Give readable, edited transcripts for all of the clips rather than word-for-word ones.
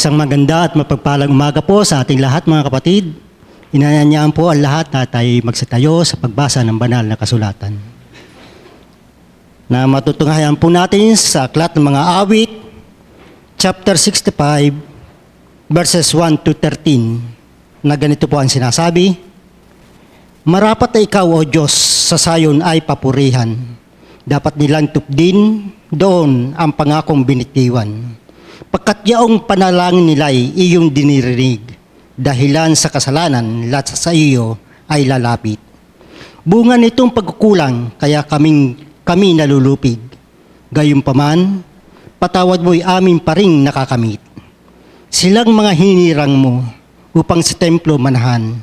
Isang maganda at mapagpalang umaga po sa ating lahat mga kapatid. Inanyayaan po ang lahat na tayo magsitayo sa pagbasa ng banal na kasulatan. Na matutunghayan po natin sa Aklat ng Mga Awit, chapter 65, verses 1 to 13, na ganito po ang sinasabi: Marapat na ikaw, O Diyos, sa Sayon ay papurihan. Dapat nilang tupdin doon ang pangakong binitiwan. Pagkat yaong panalangin nila'y iyong dinirinig, dahilan sa kasalanan lahat sa iyo ay lalapit. Bunga nitong pagkukulang, kaya kami nalulupig. Gayunpaman, patawad mo'y amin pa ring nakakamit. Silang mga hinirang mo upang sa templo manahan.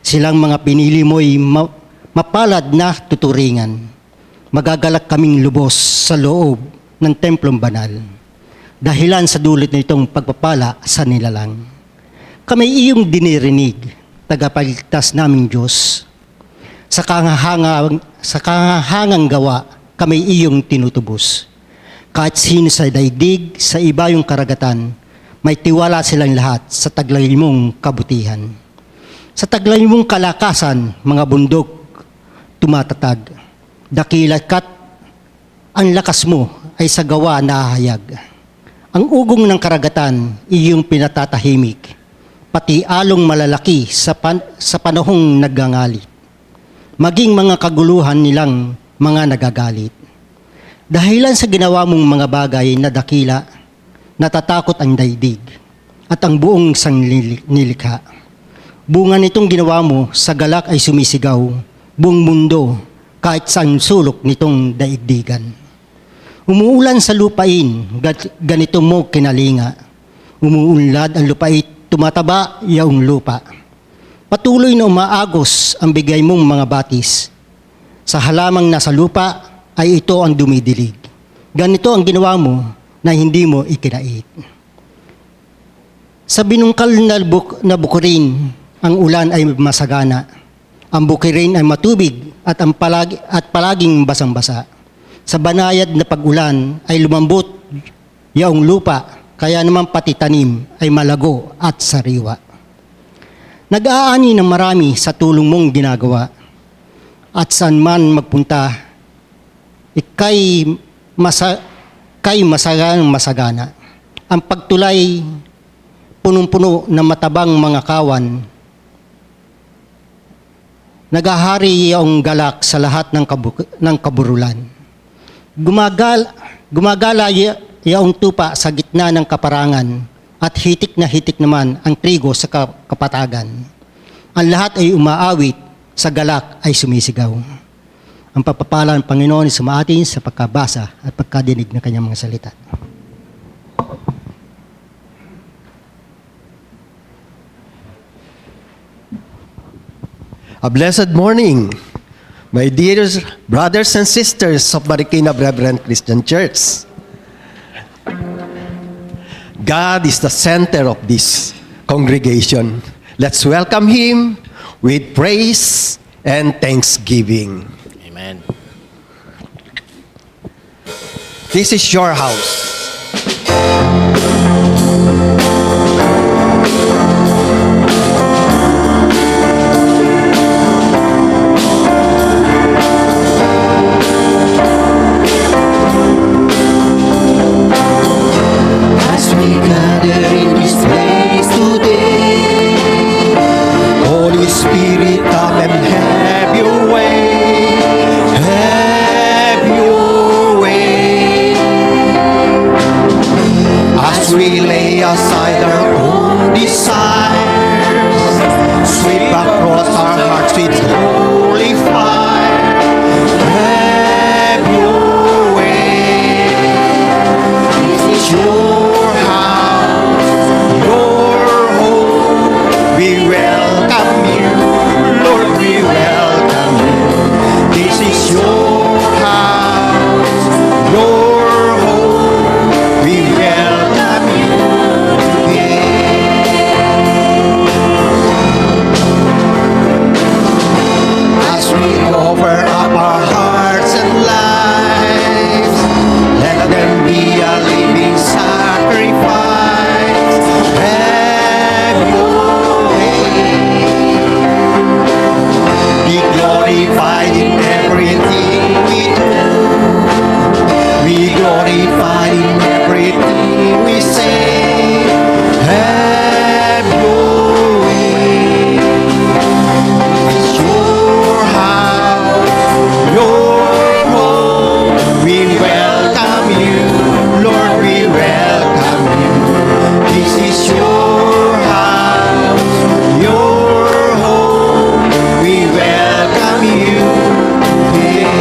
Silang mga pinili mo'y mapalad na tuturingan. Magagalak kaming lubos sa loob ng templong banal. Dahilan sa dulot nitong pagpapala sa nilalang. Kami iyong dinirinig, tagapagligtas naming Diyos. Sa kahangang gawa, kami iyong tinutubos. Kahit sino sa daigdig, sa iba yung karagatan, may tiwala silang lahat sa taglay mong kabutihan. Sa taglay mong kalakasan, mga bundok tumatatag. Dakilat ang lakas mo ay sa gawa na ahayag. Ang ugong ng karagatan, iyong pinatatahimik, pati along malalaki sa panahong naggangalit. Maging mga kaguluhan nilang mga nagagalit. Dahilan sa ginawa mong mga bagay na dakila, natatakot ang daigdig at ang buong nilikha. Bunga nitong ginawa mo, sa galak ay sumisigaw, buong mundo, kahit saan sulok nitong daigdigan. Umuulan sa lupain, ganito mo kinalinga. Umuunlad ang lupait, tumataba yaong lupa. Patuloy na umaagos ang bigay mong mga batis. Sa halamang nasa lupa ay ito ang dumidilig. Ganito ang ginawa mo na hindi mo ikinait. Sa binungkal na bukirin, ang ulan ay masagana. Ang bukirin ay matubig at palaging basang-basa. Sa banayad na pag-ulan ay lumambot yaong lupa, kaya naman pati tanim ay malago at sariwa. Nag-aani ng marami sa tulong mong ginagawa, at saan man magpunta, ikay masagana. Ang pagtulay, punong-puno ng matabang mga kawan, nagahari yaong galak sa lahat ng kaburulan. Gumagala yaong tupa sa gitna ng kaparangan at hitik na hitik naman ang trigo sa kapatagan. Ang lahat ay umaawit, sa galak ay sumisigaw. Ang pagpapala ng Panginoon ay sumaatin sa pagkabasa at pagkadinig ng kanyang mga salita. A blessed morning, my dear brothers and sisters of Marikina Brethren Christian Church. God is the center of this congregation. Let's welcome Him with praise and thanksgiving. Amen. This is your house. glorified in everything we say. Have your way. It's your house, your home. We welcome you, Lord, we welcome you. This is your house, your home. We welcome you today.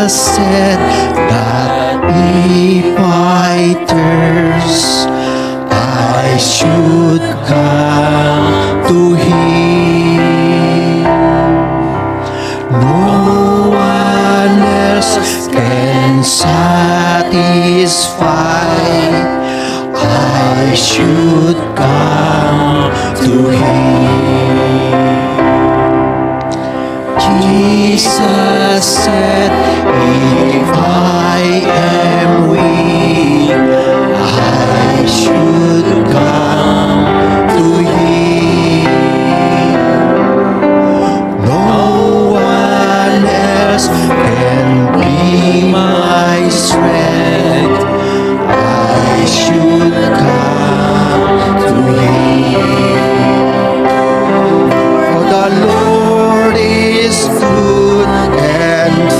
said that if I thirst, I should come to Him. No one else can satisfy. I should come to Him. Jesus said, if I am weak, I should come to Him. No one else can be my strength. I should come to Him. For the Lord is good and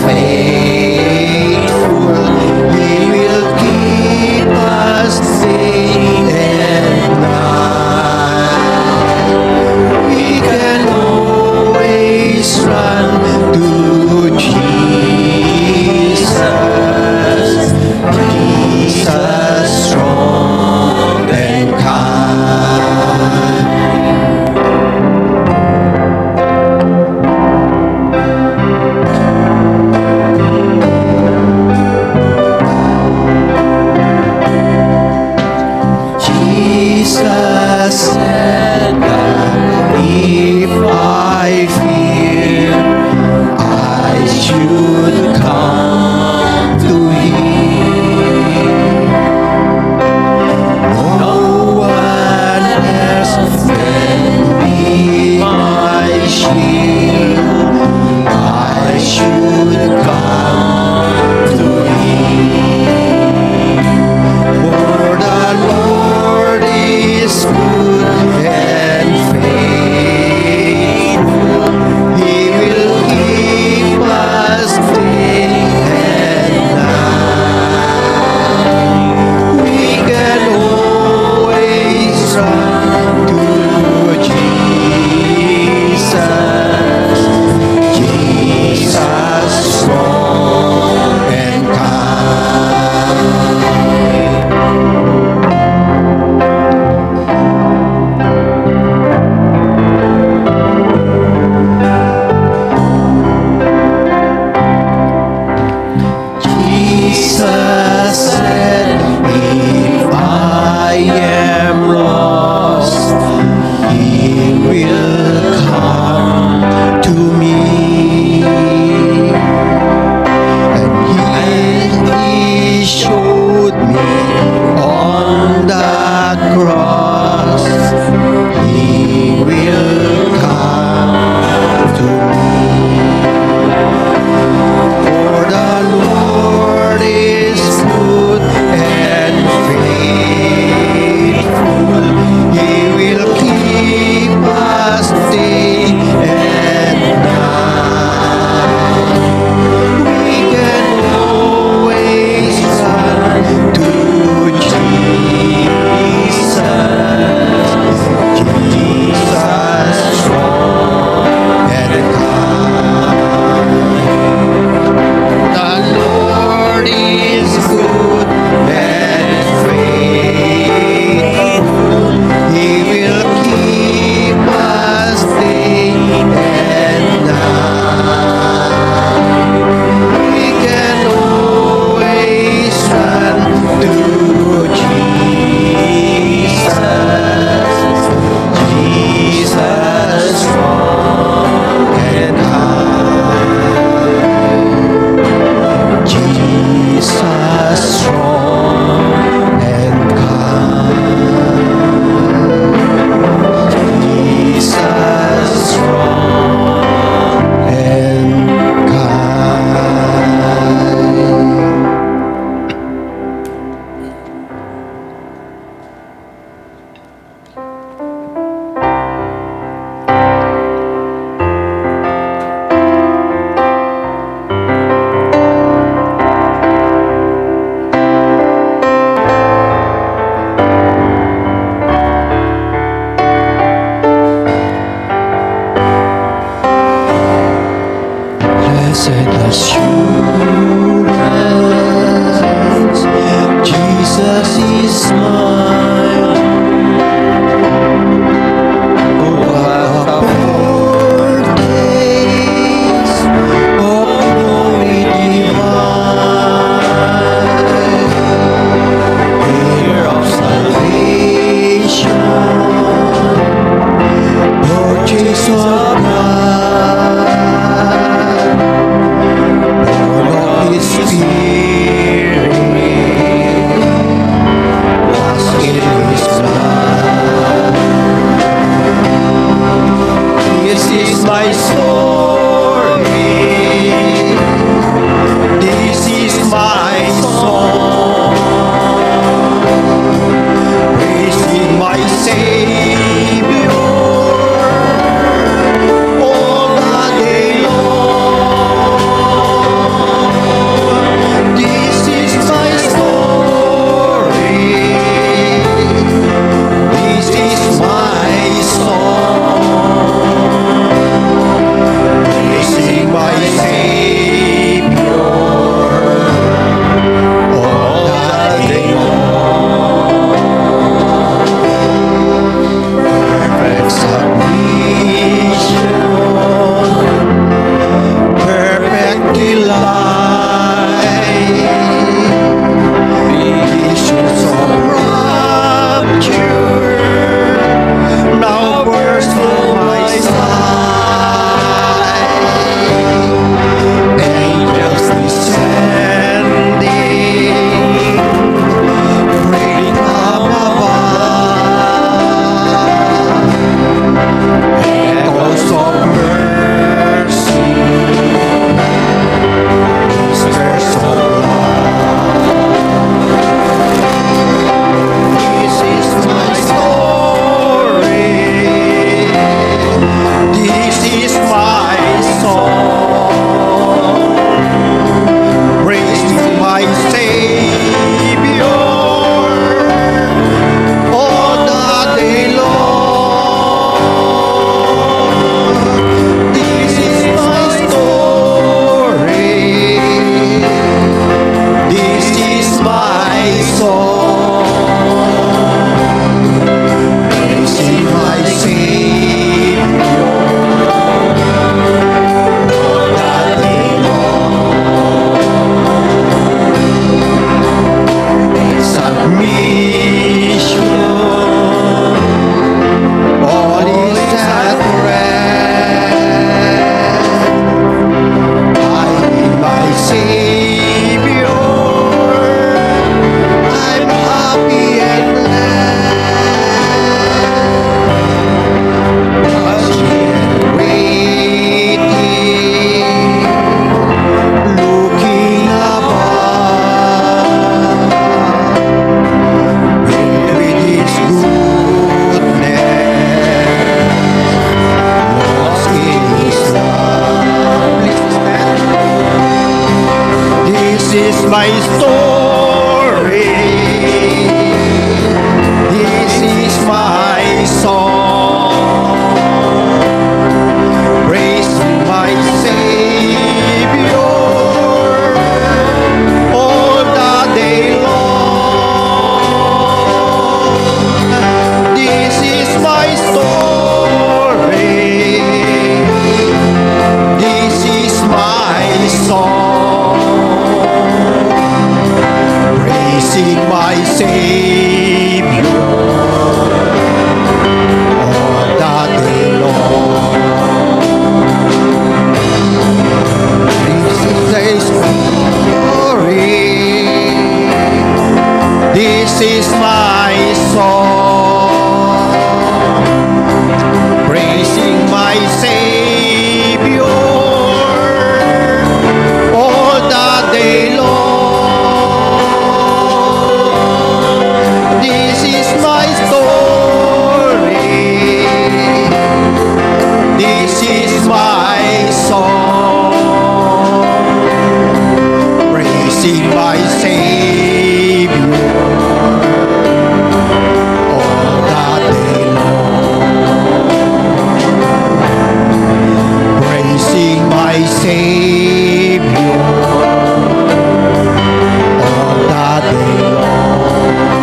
as He smiled. Oh, what a foretaste of glory divine, heir of salvation, purchase of God, born of His Spirit, washed in His blood. This is my story. This is my song, praising my Savior all the day long. This is my story. This is my song, praising my Savior all the day long. Perfect submission, perfect delight, visions of rapture now burst from my side. Angels descending, praying up above, echoes of mercy, whispers of love. This is my story. This is my song, praising my Savior all the day long. This is my story. This is my song, praising my Savior all the day long. Submission, all is at rest. I in my Savior, I'm happy and glad. Watching and waiting, looking above, filled with His goodness, lost in His love. Please stand. This is my story. This is my song, praising my Savior all the day long. This is my story. This is my song, praising my Savior all the day long. This is the story. This is my song, praising my Savior all the day long. This is my story. This is my song, praising my Savior all the day long. Praising my Savior all the day long.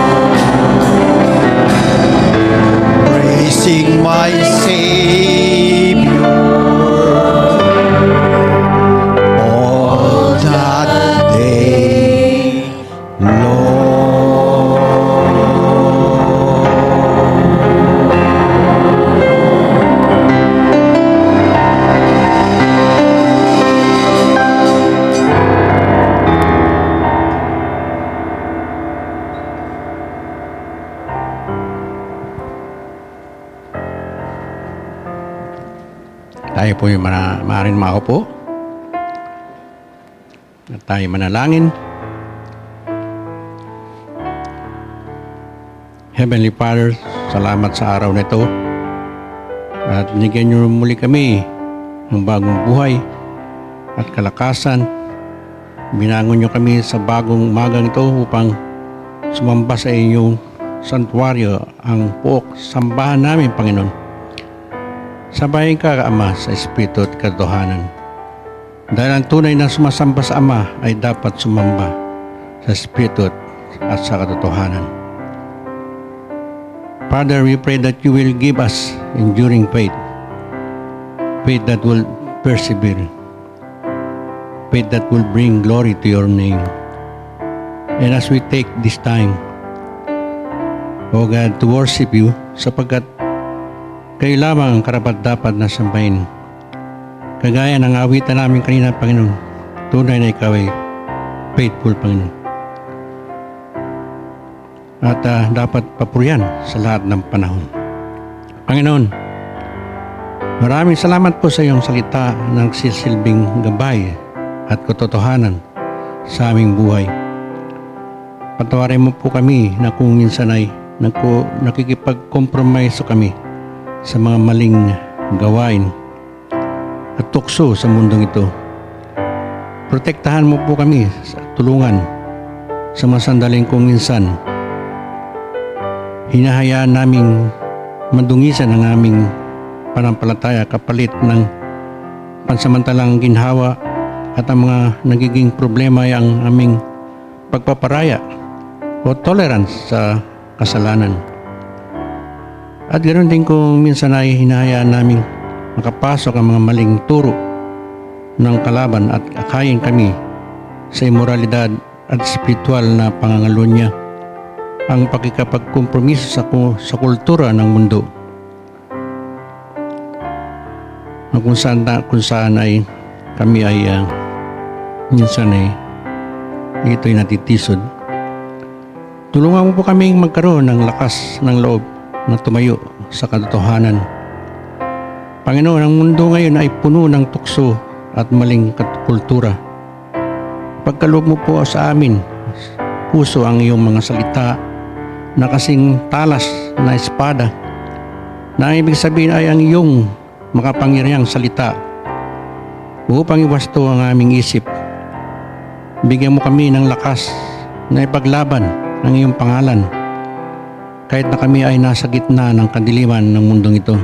Tayo po yung maaaring makaupo. At tayo manalangin. Heavenly Father, salamat sa araw na ito. At binigyan niyo muli kami ng bagong buhay at kalakasan. Binangon niyo kami sa bagong umagang ito upang sumamba sa inyong santuaryo, ang puok sambahan namin, Panginoon. Sabayin ka, Ama, sa Espiritu at katotohanan. Dahil ang tunay na sumasamba sa Ama ay dapat sumamba sa Espiritu at sa katotohanan. Father, we pray that you will give us enduring faith. Faith that will persevere. Faith that will bring glory to your name. And as we take this time, O God, to worship you, sapagkat kayo lamang ang karapat-dapat na sambahin. Kagaya ng awitan namin kanina, Panginoon, tunay na ikaw ay faithful, Panginoon. At dapat papurihan sa lahat ng panahon. Panginoon, maraming salamat po sa iyong salita na nagsisilbing gabay at katotohanan sa aming buhay. Patawarin mo po kami na kung minsan ay nakikipag-compromise kami sa mga maling gawain at tukso sa mundong ito. Protektahan mo po kami sa tulungan sa mga sandaling kung minsan hinahayaan naming madungisan ang aming panampalataya kapalit ng pansamantalang ginhawa at ang mga nagiging problema ay ang aming pagpaparaya o tolerance sa kasalanan. At ganoon din kung minsan ay hinahayaan naming makapasok ang mga maling turo ng kalaban at akayin kami sa imoralidad at spiritual na pangangalunya, ang pakikapagkompromiso sa kultura ng mundo, na kung saan ay kami ay minsan ay ito'y natitisod. Tulungan mo po kaming magkaroon ng lakas ng loob na tumayo sa katotohanan. Panginoon, ang mundo ngayon ay puno ng tukso at maling kultura. Pagkaloob mo po sa amin, puso ang iyong mga salita na kasing talas na espada, na ang ibig sabihin ay ang iyong makapangyarihang salita upang iwasto ang aming isip. Bigyan mo kami ng lakas na ipaglaban ang iyong pangalan kahit na kami ay nasa gitna ng kadiliman ng mundong ito.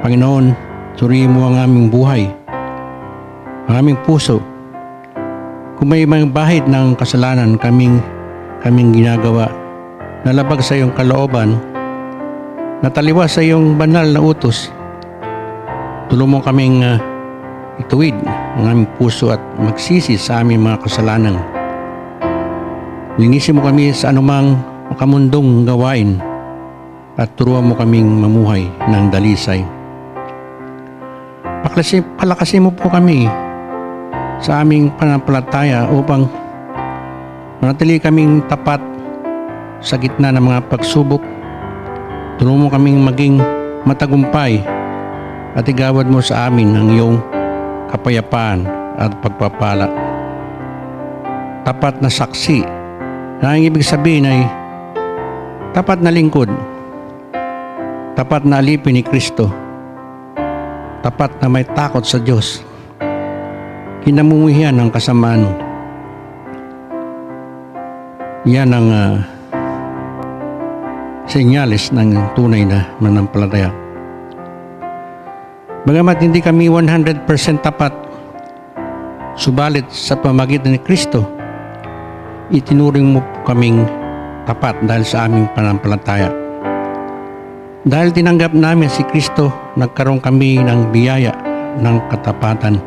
Panginoon, suriin mo ang aming buhay, ang aming puso. Kung may mga bahid ng kasalanan kaming ginagawa na labag sa iyong kalooban, na taliwas sa iyong banal na utos, tulungan mo kaming ituwid ang aming puso at magsisi sa aming mga kasalanan. Linisin mo kami sa anumang makamundong gawain at turuan mo kaming mamuhay ng dalisay. Palakasin mo po kami sa aming panampalataya upang manatili kaming tapat sa gitna ng mga pagsubok. Tulungan mo kaming maging matagumpay at igawad mo sa amin ang iyong kapayapaan at pagpapala. Tapat na saksi, na ang ibig sabihin ay tapat na lingkod, tapat na alipin ni Kristo, tapat na may takot sa Diyos, kinamumuhian ng kasamaan. Yan ang senyales ng tunay na mananampalataya. Bagamat hindi kami 100% tapat, subalit sa pamamagitan ni Kristo, itinuring mo po kaming tapat dahil sa aming pananampalataya. Dahil tinanggap namin si Kristo, nagkaroon kami ng biyaya ng katapatan.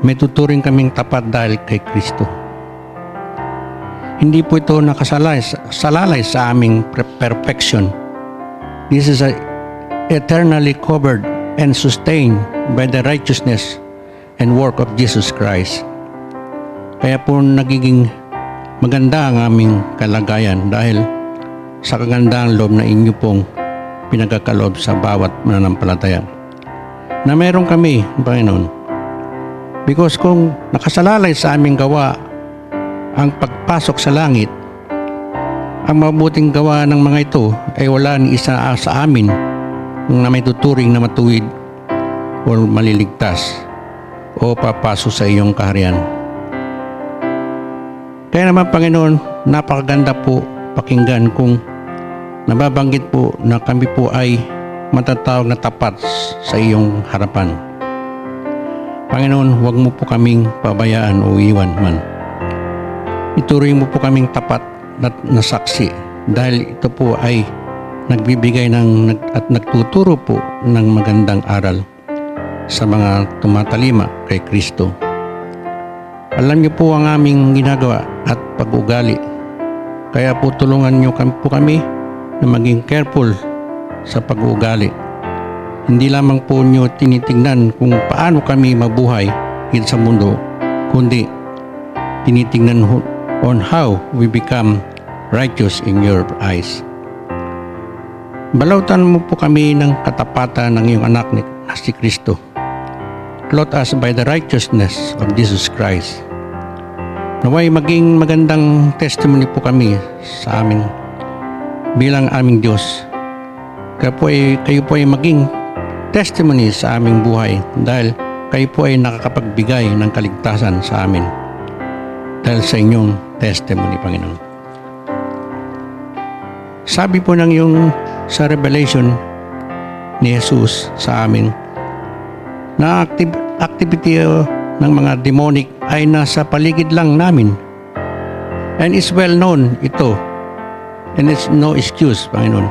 May tuturing kaming tapat dahil kay Kristo. Hindi po ito nakasalalay sa aming perfection. This is eternally covered and sustained by the righteousness and work of Jesus Christ. Kaya po nagiging maganda ang aming kalagayan dahil sa kagandang loob na inyo pong pinagkakaloob sa bawat mananampalataya. na meron kami, Panginoon. Because kung nakasalalay sa aming gawa ang pagpasok sa langit, ang mabuting gawa ng mga ito ay wala ni isa sa amin na may tuturing na matuwid o maliligtas o papasok sa iyong kaharian. Kaya naman, Panginoon, napakaganda po pakinggan kung nababanggit po na kami po ay matatawag na tapat sa iyong harapan. Panginoon, huwag mo po kaming pabayaan o iwan man. Ituring mo po kaming tapat na saksi dahil ito po ay nagbibigay at nagtuturo po ng magandang aral sa mga tumatalima kay Kristo. Alam niyo po ang aming ginagawa at pag-ugali. Kaya po tulungan niyo kami na maging careful sa pag-uugali. Hindi lamang po niyo tinitingnan kung paano kami mabuhay dito sa mundo, kundi tinitingnan on how we become righteous in your eyes. Balautan mo po kami ng katapatan ng iyong anak na si Kristo. Clothe us by the righteousness of Jesus Christ. Naway maging magandang testimony po kami sa amin bilang aming Diyos. Kayo po ay maging testimony sa aming buhay dahil kayo po ay nakakapagbigay ng kaligtasan sa amin dahil sa inyong testimony, Panginoon. Sabi po ng iyong sa Revelation ni Jesus sa amin na activity ng mga demonic ay nasa paligid lang namin. And it's well known ito. And it's no excuse, Panginoon.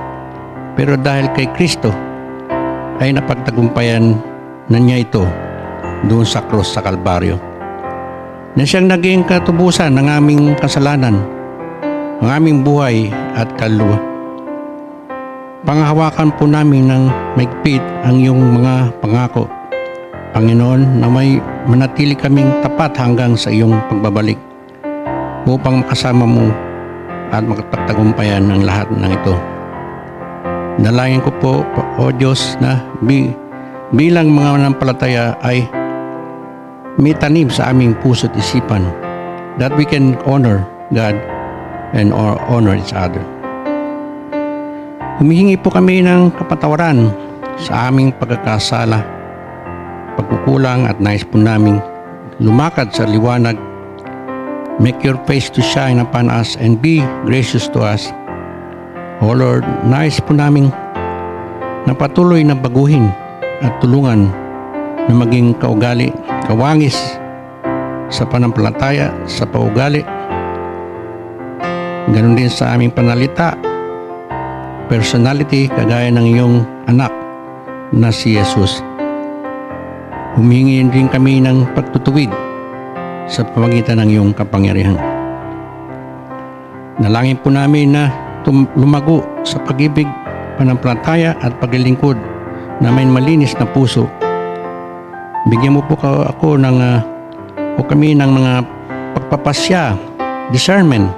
Pero dahil kay Kristo ay napagtagumpayan na niya ito doon sa krus sa Kalbaryo. Na siyang naging katubusan ng aming kasalanan, ng aming buhay at kaluluwa. Panghawakan po namin ng maigpit ang iyong mga pangako, Panginoon, na may manatili kaming tapat hanggang sa iyong pagbabalik upang makasama mo at makapagtagumpayan ang lahat ng ito. Dalangin ko po, O Diyos, na bilang mga manampalataya ay may tanim sa aming puso't isipan that we can honor God and honor each other. Humihingi po kami ng kapatawaran sa aming pagkakasala, pagkukulang at nais po namin lumakad sa liwanag. Make your face to shine upon us and be gracious to us. O Lord, nais po namin na patuloy na baguhin at tulungan na maging kaugali, kawangis sa panampalataya, sa paugali. Ganon din sa aming panalita, personality, kagaya ng iyong anak na si Jesus. Humingi din kami ng pagtutuwid sa pamagitan ng iyong kapangyarihan. Nalangin po namin na lumago sa pag-ibig, panampalataya at paglilingkod na may malinis na puso. Bigyan mo po ako o kami ng mga pagpapasya, discernment,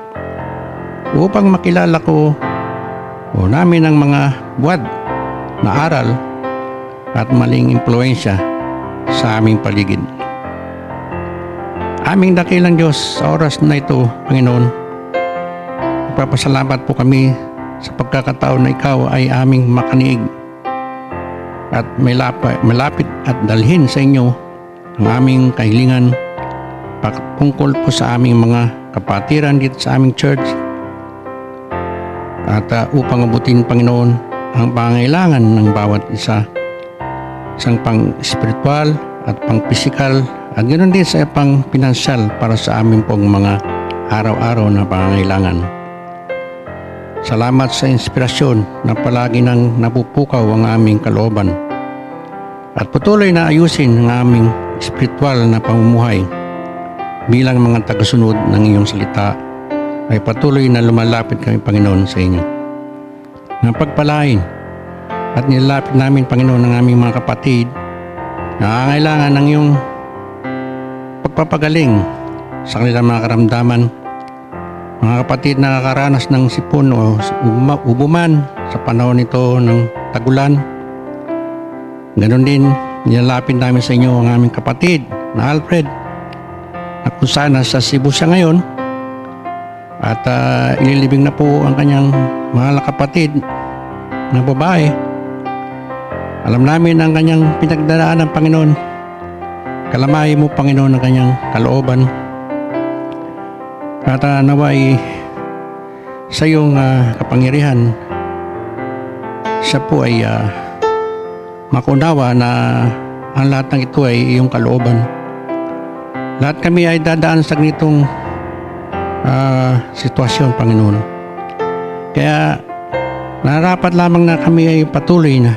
upang makilala ko o namin ang mga buwad na aral at maling impluensya sa aming paligid. Aming dakilang Diyos, sa oras na ito, Panginoon, nagpapasalamat po kami sa pagkakataon na ikaw ay aming makaniig at malapit at dalhin sa inyo ang aming kahilingan patungkol po sa aming mga kapatiran dito sa aming church at upang abutin, Panginoon, ang pangailangan ng bawat isa, isang pang-spiritual at pang-physical at ganoon din sa pang-pinansyal para sa amin pong mga araw-araw na pangangailangan. Salamat sa inspirasyon na palagi nang napupukaw ang aming kalooban at patuloy na ayusin ang aming spiritual na pamumuhay bilang mga tagasunod ng iyong salita ay patuloy na lumalapit kami, Panginoon, sa inyo. Napagpalain at nilalapit namin, Panginoon, ng aming mga kapatid na nangangailangan ng iyong pagpapagaling sa kanilang mga karamdaman. Mga kapatid na nakakaranas ng sipon o ubuman sa panahon nito ng tagulan. Ganon din nilalapit namin sa inyo ang aming kapatid na Alfred, na kung saan nasa Cebu siya ngayon, at ililibing na po ang kanyang mahal na kapatid na babae. Alam namin ang kanyang pinagdaraan ng Panginoon. Kalamahin mo, Panginoon, ang kanyang kalooban. At naway sa iyong kapangyarihan, siya po ay makunawa na ang lahat ng ito ay iyong kalooban. Lahat kami ay dadaan sa ganitong sitwasyon, Panginoon. Kaya nararapat lamang na kami ay patuloy na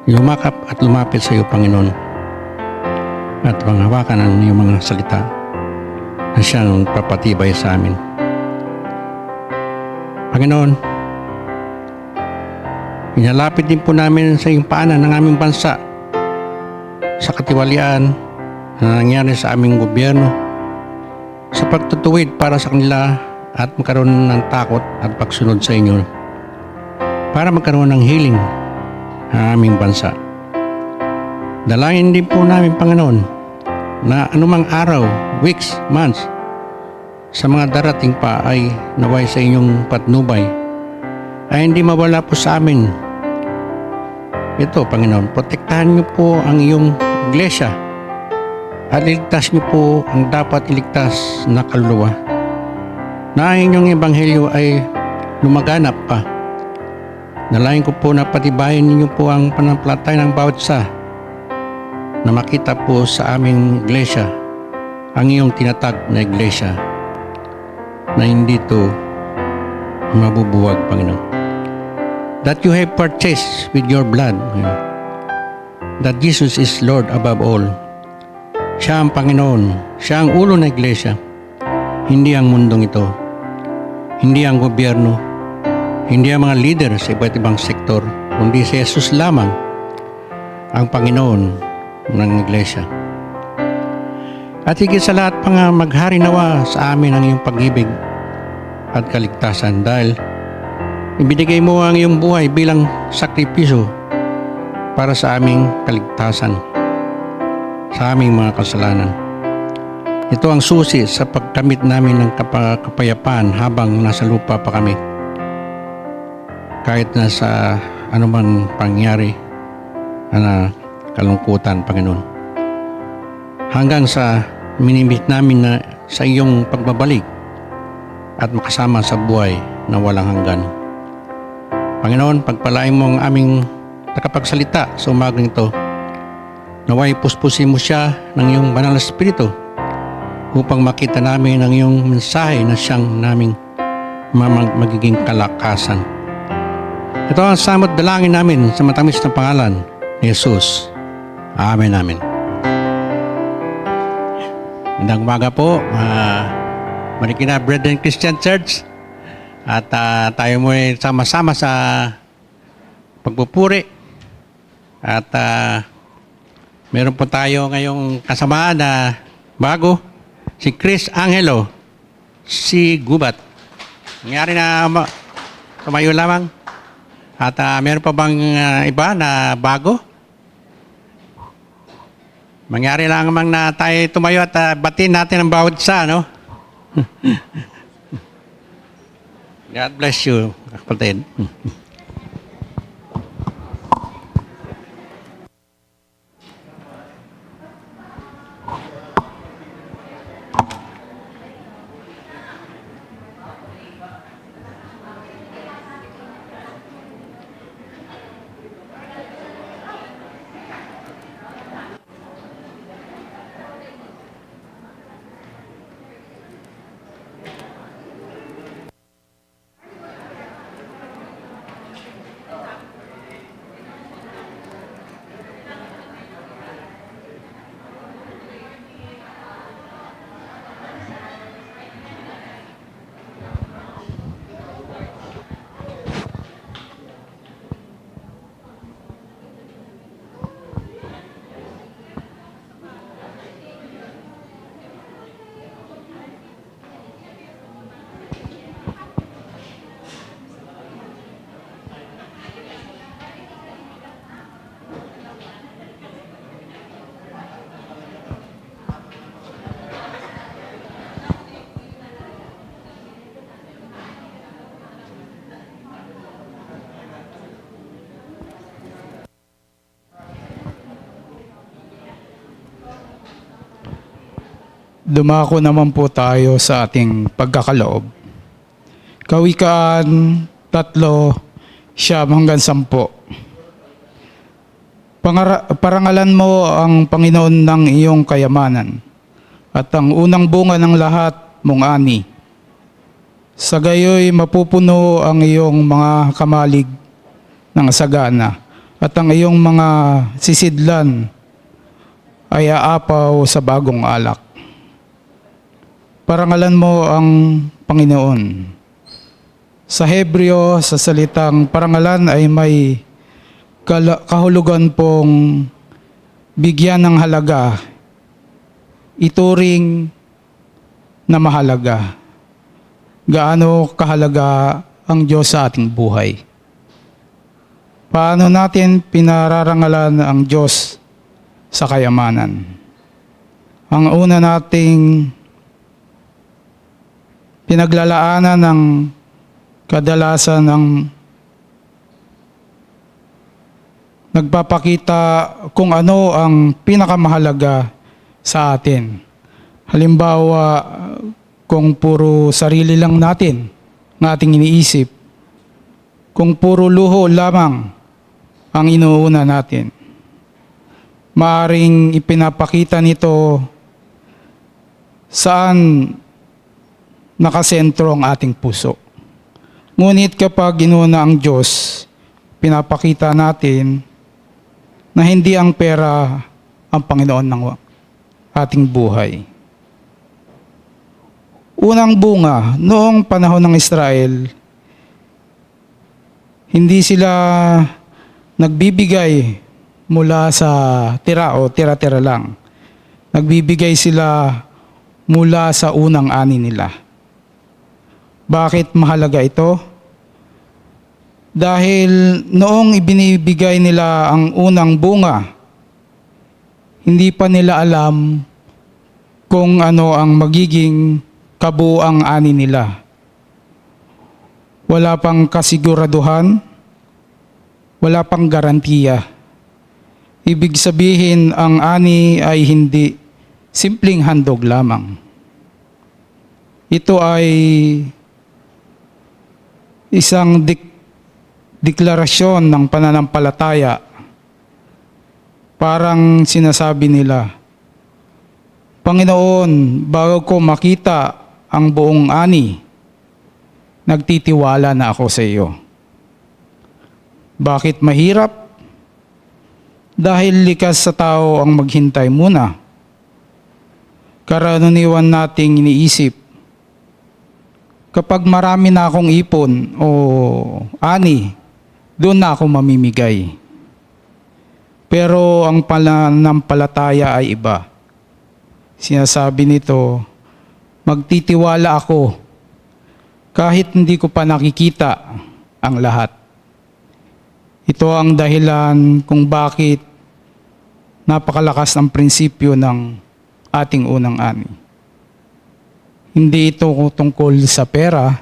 lumakap at lumapit sa iyo, Panginoon, at panghawakan ang iyong mga salita na siyang papatibay sa amin. Panginoon, inalapit din po namin sa iyong paanan ng aming bansa sa katiwalian na nangyari sa aming gobyerno, sa pagtutuwid para sa kanila at magkaroon ng takot at pagsunod sa inyo, para magkaroon ng healing ang aming bansa. Dalangin din po namin, Panginoon, na anumang araw, weeks, months, sa mga darating pa ay naway sa inyong patnubay ay hindi mawala po sa amin. Ito, Panginoon, protektahan niyo po ang iyong iglesia at iligtas niyo po ang dapat iligtas na kaluluwa, na ang inyong ebanghelyo ay lumaganap pa. Nalayan ko po na patibayin ninyo po ang pananampalataya ng bawat isa, na makita po sa aming iglesia ang iyong tinatag na iglesia, na hindi ito mabubuwag, Panginoon. That you have purchased with your blood, that Jesus is Lord above all. Siya ang Panginoon, siya ang ulo ng iglesia, hindi ang mundong ito, hindi ang gobyerno, hindi ang mga leader sa iba't ibang sektor, kundi si Jesus lamang ang Panginoon ng iglesia. At higit sa lahat pa nga, maghari nawa sa amin ang iyong pag-ibig at kaligtasan, dahil ibinigay mo ang iyong buhay bilang sakripisyo para sa aming kaligtasan, sa aming mga kasalanan. Ito ang susi sa pagkamit namin ng kapayapaan habang nasa lupa pa kami, kahit na sa anumang pangyari na kalungkutan, Panginoon. Hanggang sa minimit namin na sa iyong pagbabalik at makasama sa buhay na walang hanggan. Panginoon, pagpalain mo ang aming takapagsalita sa umagang ito. Naway puspusin mo siya ng iyong banal na espiritu upang makita namin ang iyong mensahe na siyang naming magiging kalakasan. Ito ang samot dalangin namin sa matamis na pangalan ni Jesus. Amen, amen. Magandang umaga po, Marikina Brethren Christian Church. At tayo mo ay sama-sama sa pagpupuri. At meron po tayo ngayong kasama na bago, si Chris Angelo, si Gubat. Nangyari na tumayo lamang. At meron pa bang iba na bago? Mangyari lang mang na tayo tumayo at batin natin ang bawat isa, no? God bless you, kapatid. Dumako naman po tayo sa ating pagkakaloob. Kawikaan 3:9-10. Parangalan mo ang Panginoon ng iyong kayamanan at ang unang bunga ng lahat mong ani. Sa gayoy mapupuno ang iyong mga kamalig ng sagana at ang iyong mga sisidlan ay aapaw sa bagong alak. Parangalan mo ang Panginoon. Sa Hebreo, sa salitang parangalan ay may kahulugan pong bigyan ng halaga, ituring na mahalaga. Gaano kahalaga ang Diyos sa ating buhay? Paano natin pinararangalan ang Diyos sa kayamanan? Ang una nating pinaglalaanan ng kadalasan ng nagpapakita kung ano ang pinakamahalaga sa atin. Halimbawa, kung puro sarili lang natin ng ating iniisip, kung puro luho lamang ang inuuna natin, maaring ipinapakita nito saan nakasentro ang ating puso. Ngunit kapag inuuna ang Diyos, pinapakita natin na hindi ang pera ang Panginoon ng ating buhay. Unang bunga, noong panahon ng Israel, hindi sila nagbibigay mula sa tira o tira-tira lang. Nagbibigay sila mula sa unang ani nila. Bakit mahalaga ito? Dahil noong ibinibigay nila ang unang bunga, hindi pa nila alam kung ano ang magiging kabuuang ani nila. Wala pang kasiguraduhan, wala pang garantiya. Ibig sabihin, ang ani ay hindi simpleng handog lamang. Ito ay isang deklarasyon ng pananampalataya. Parang sinasabi nila, Panginoon, bago ko makita ang buong ani, nagtitiwala na ako sa iyo. Bakit mahirap? Dahil likas sa tao ang maghintay muna. Karaniwan nating iniisip, kapag marami na akong ipon o ani, doon na ako mamimigay. Pero ang pananampalataya ay iba. Sinasabi nito, magtitiwala ako kahit hindi ko pa nakikita ang lahat. Ito ang dahilan kung bakit napakalakas ng prinsipyo ng ating unang ani. Hindi ito tungkol sa pera,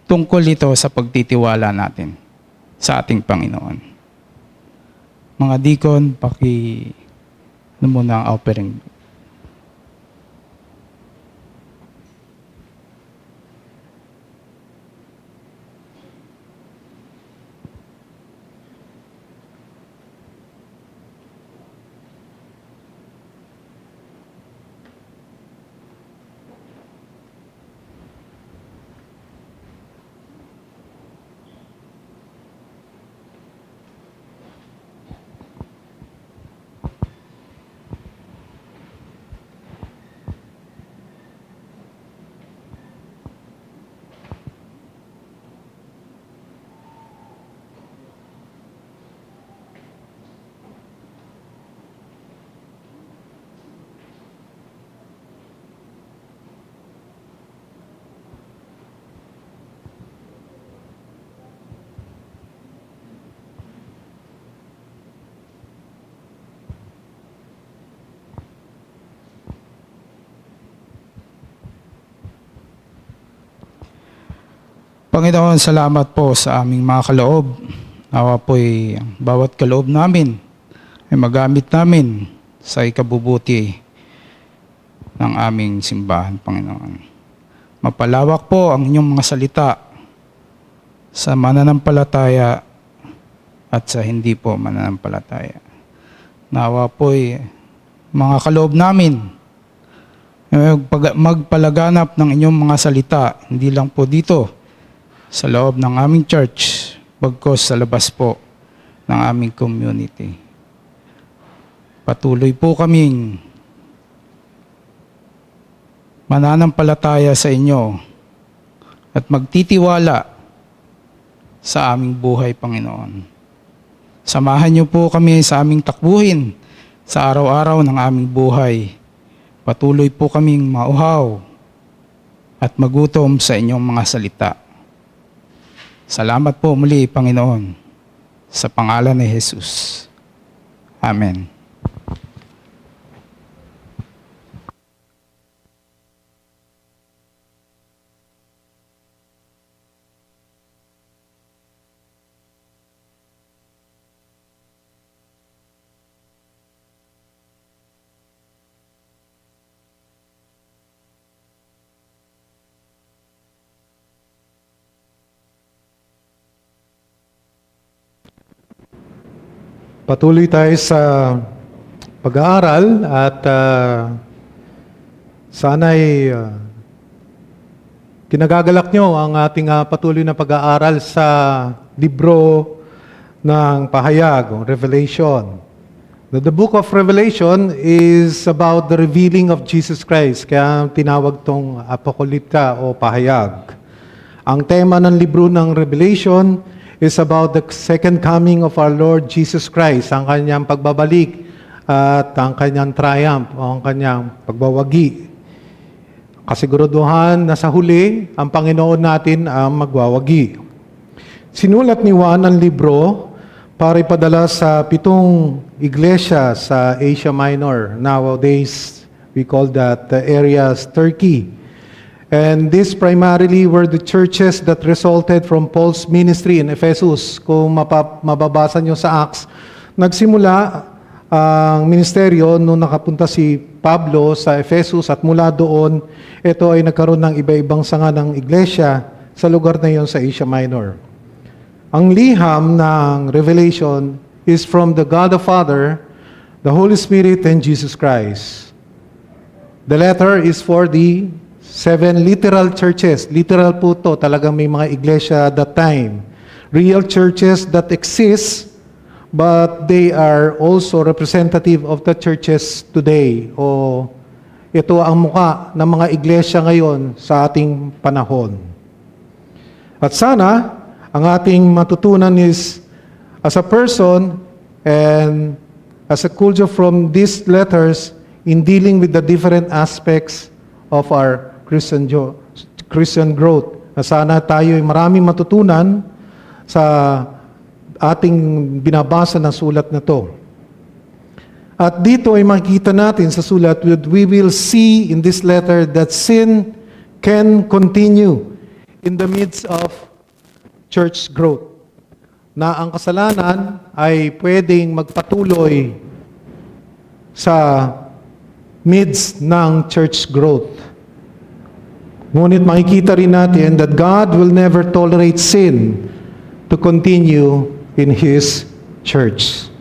tungkol ito sa pagtitiwala natin sa ating Panginoon. Mga deacon, ano muna ang offering. Panginoon, salamat po sa aming mga kaloob. Nawa po'y bawat kaloob namin ay magamit namin sa ikabubuti ng aming simbahan, Panginoon. Mapalawak po ang inyong mga salita sa mananampalataya at sa hindi po mananampalataya. Nawa po'y mga kaloob namin magpalaganap ng inyong mga salita, hindi lang po dito sa loob ng aming church, bagkus sa labas po ng aming community. Patuloy po kaming mananampalataya sa inyo at magtitiwala sa aming buhay, Panginoon. Samahan niyo po kami sa aming takbuhin sa araw-araw ng aming buhay. Patuloy po kaming mauhaw at magutom sa inyong mga salita. Salamat po muli, Panginoon, sa pangalan ni Jesus. Amen. Patuloy tayo sa pag-aaral at sana'y kinagagalak nyo ang ating patuloy na pag-aaral sa libro ng Pahayag, o Revelation. The book of Revelation is about the revealing of Jesus Christ, kaya tinawag tong Apokalipta o Pahayag. Ang tema ng libro ng Revelation is about the second coming of our Lord Jesus Christ, ang kanyang pagbabalik at ang kanyang triumph o ang kanyang pagbawagi. Kasiguraduhan na sa huli, ang Panginoon natin ang magwawagi. Sinulat ni Juan ang libro para ipadala sa 7 iglesia sa Asia Minor. Nowadays, we call that the areas Turkey. And this primarily were the churches that resulted from Paul's ministry in Ephesus. Kung mababasa nyo sa Acts, nagsimula ang ministeryo nung nakapunta si Pablo sa Ephesus at mula doon, ito ay nagkaroon ng iba-ibang sanga ng iglesia sa lugar na yon sa Asia Minor. Ang liham ng Revelation is from the God the Father, the Holy Spirit, and Jesus Christ. The letter is for the 7 literal churches. Literal po to, talagang may mga iglesia at that time. Real churches that exist, but they are also representative of the churches today. O ito ang muka ng mga iglesia ngayon sa ating panahon. At sana, ang ating matutunan is, as a person and as a culture from these letters, in dealing with the different aspects of our Christian growth. Sana tayo ay maraming matutunan sa ating binabasa na sulat na to. At dito ay makikita natin sa sulat that we will see in this letter that sin can continue in the midst of church growth. Na ang kasalanan ay pwedeng magpatuloy sa midst ng church growth. Ngunit makikita rin natin that God will never tolerate sin to continue in His church.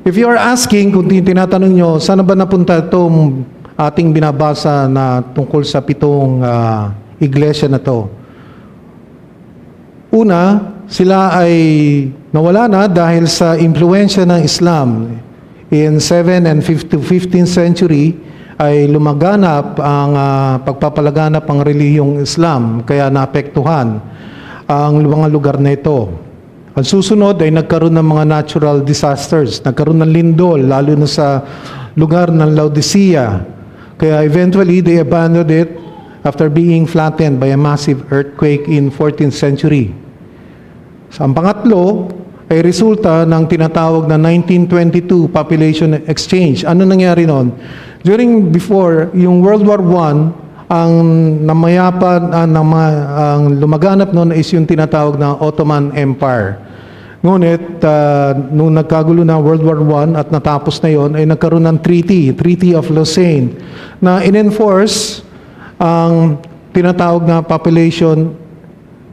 If you are asking, kung tinatanong nyo, saan ba napunta itong ating binabasa na tungkol sa 7 iglesia na to? Una, sila ay nawala na dahil sa impluensya ng Islam. In 7th and 15th century, ay lumaganap ang pagpapalaganap ang relihiyong Islam, kaya naapektuhan ang mga lugar na ito. Ang susunod ay nagkaroon ng mga natural disasters, nagkaroon ng lindol, lalo na sa lugar ng Laodicea. Kaya eventually they abandoned it after being flattened by a massive earthquake in 14th century. So, ang pangatlo ay resulta ng tinatawag na 1922 population exchange. Ano nangyari noon? Before, yung World War I, ang namayapan, ang lumaganap noon is yung tinatawag na Ottoman Empire. Ngunit, nung nagkagulo na World War I at natapos na yon, ay nagkaroon ng Treaty of Lausanne, na in-enforce ang tinatawag na population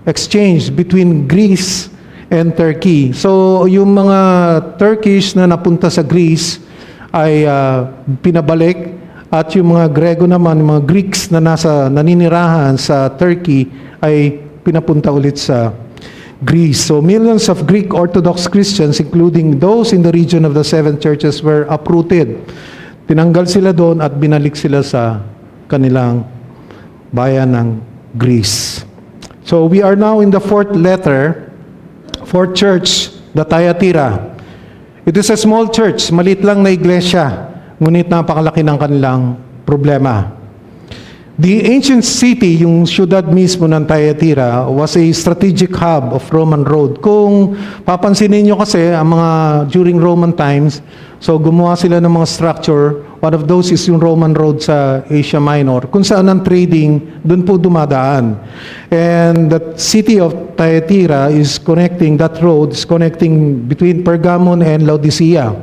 exchange between Greece and Turkey. So, yung mga Turkish na napunta sa Greece ay pinabalik, at yung mga Grego naman, yung mga Greeks na naninirahan sa Turkey ay pinapunta ulit sa Greece. So millions of Greek Orthodox Christians, including those in the region of the seven churches, were uprooted. Tinanggal sila doon at binalik sila sa kanilang bayan ng Greece. So we are now in the fourth church, the Thyatira. It is a small church, maliit lang na iglesia, ngunit napakalaki ng kanilang problema. The ancient city, yung syudad mismo ng Thyatira, was a strategic hub of Roman road. Kung papansinin nyo kasi, ang mga during Roman times, so gumawa sila ng mga structure. One of those is yung Roman road sa Asia Minor, kung saan ang trading, dun po dumadaan. And the city of Thyatira that road is connecting between Pergamon and Laodicea.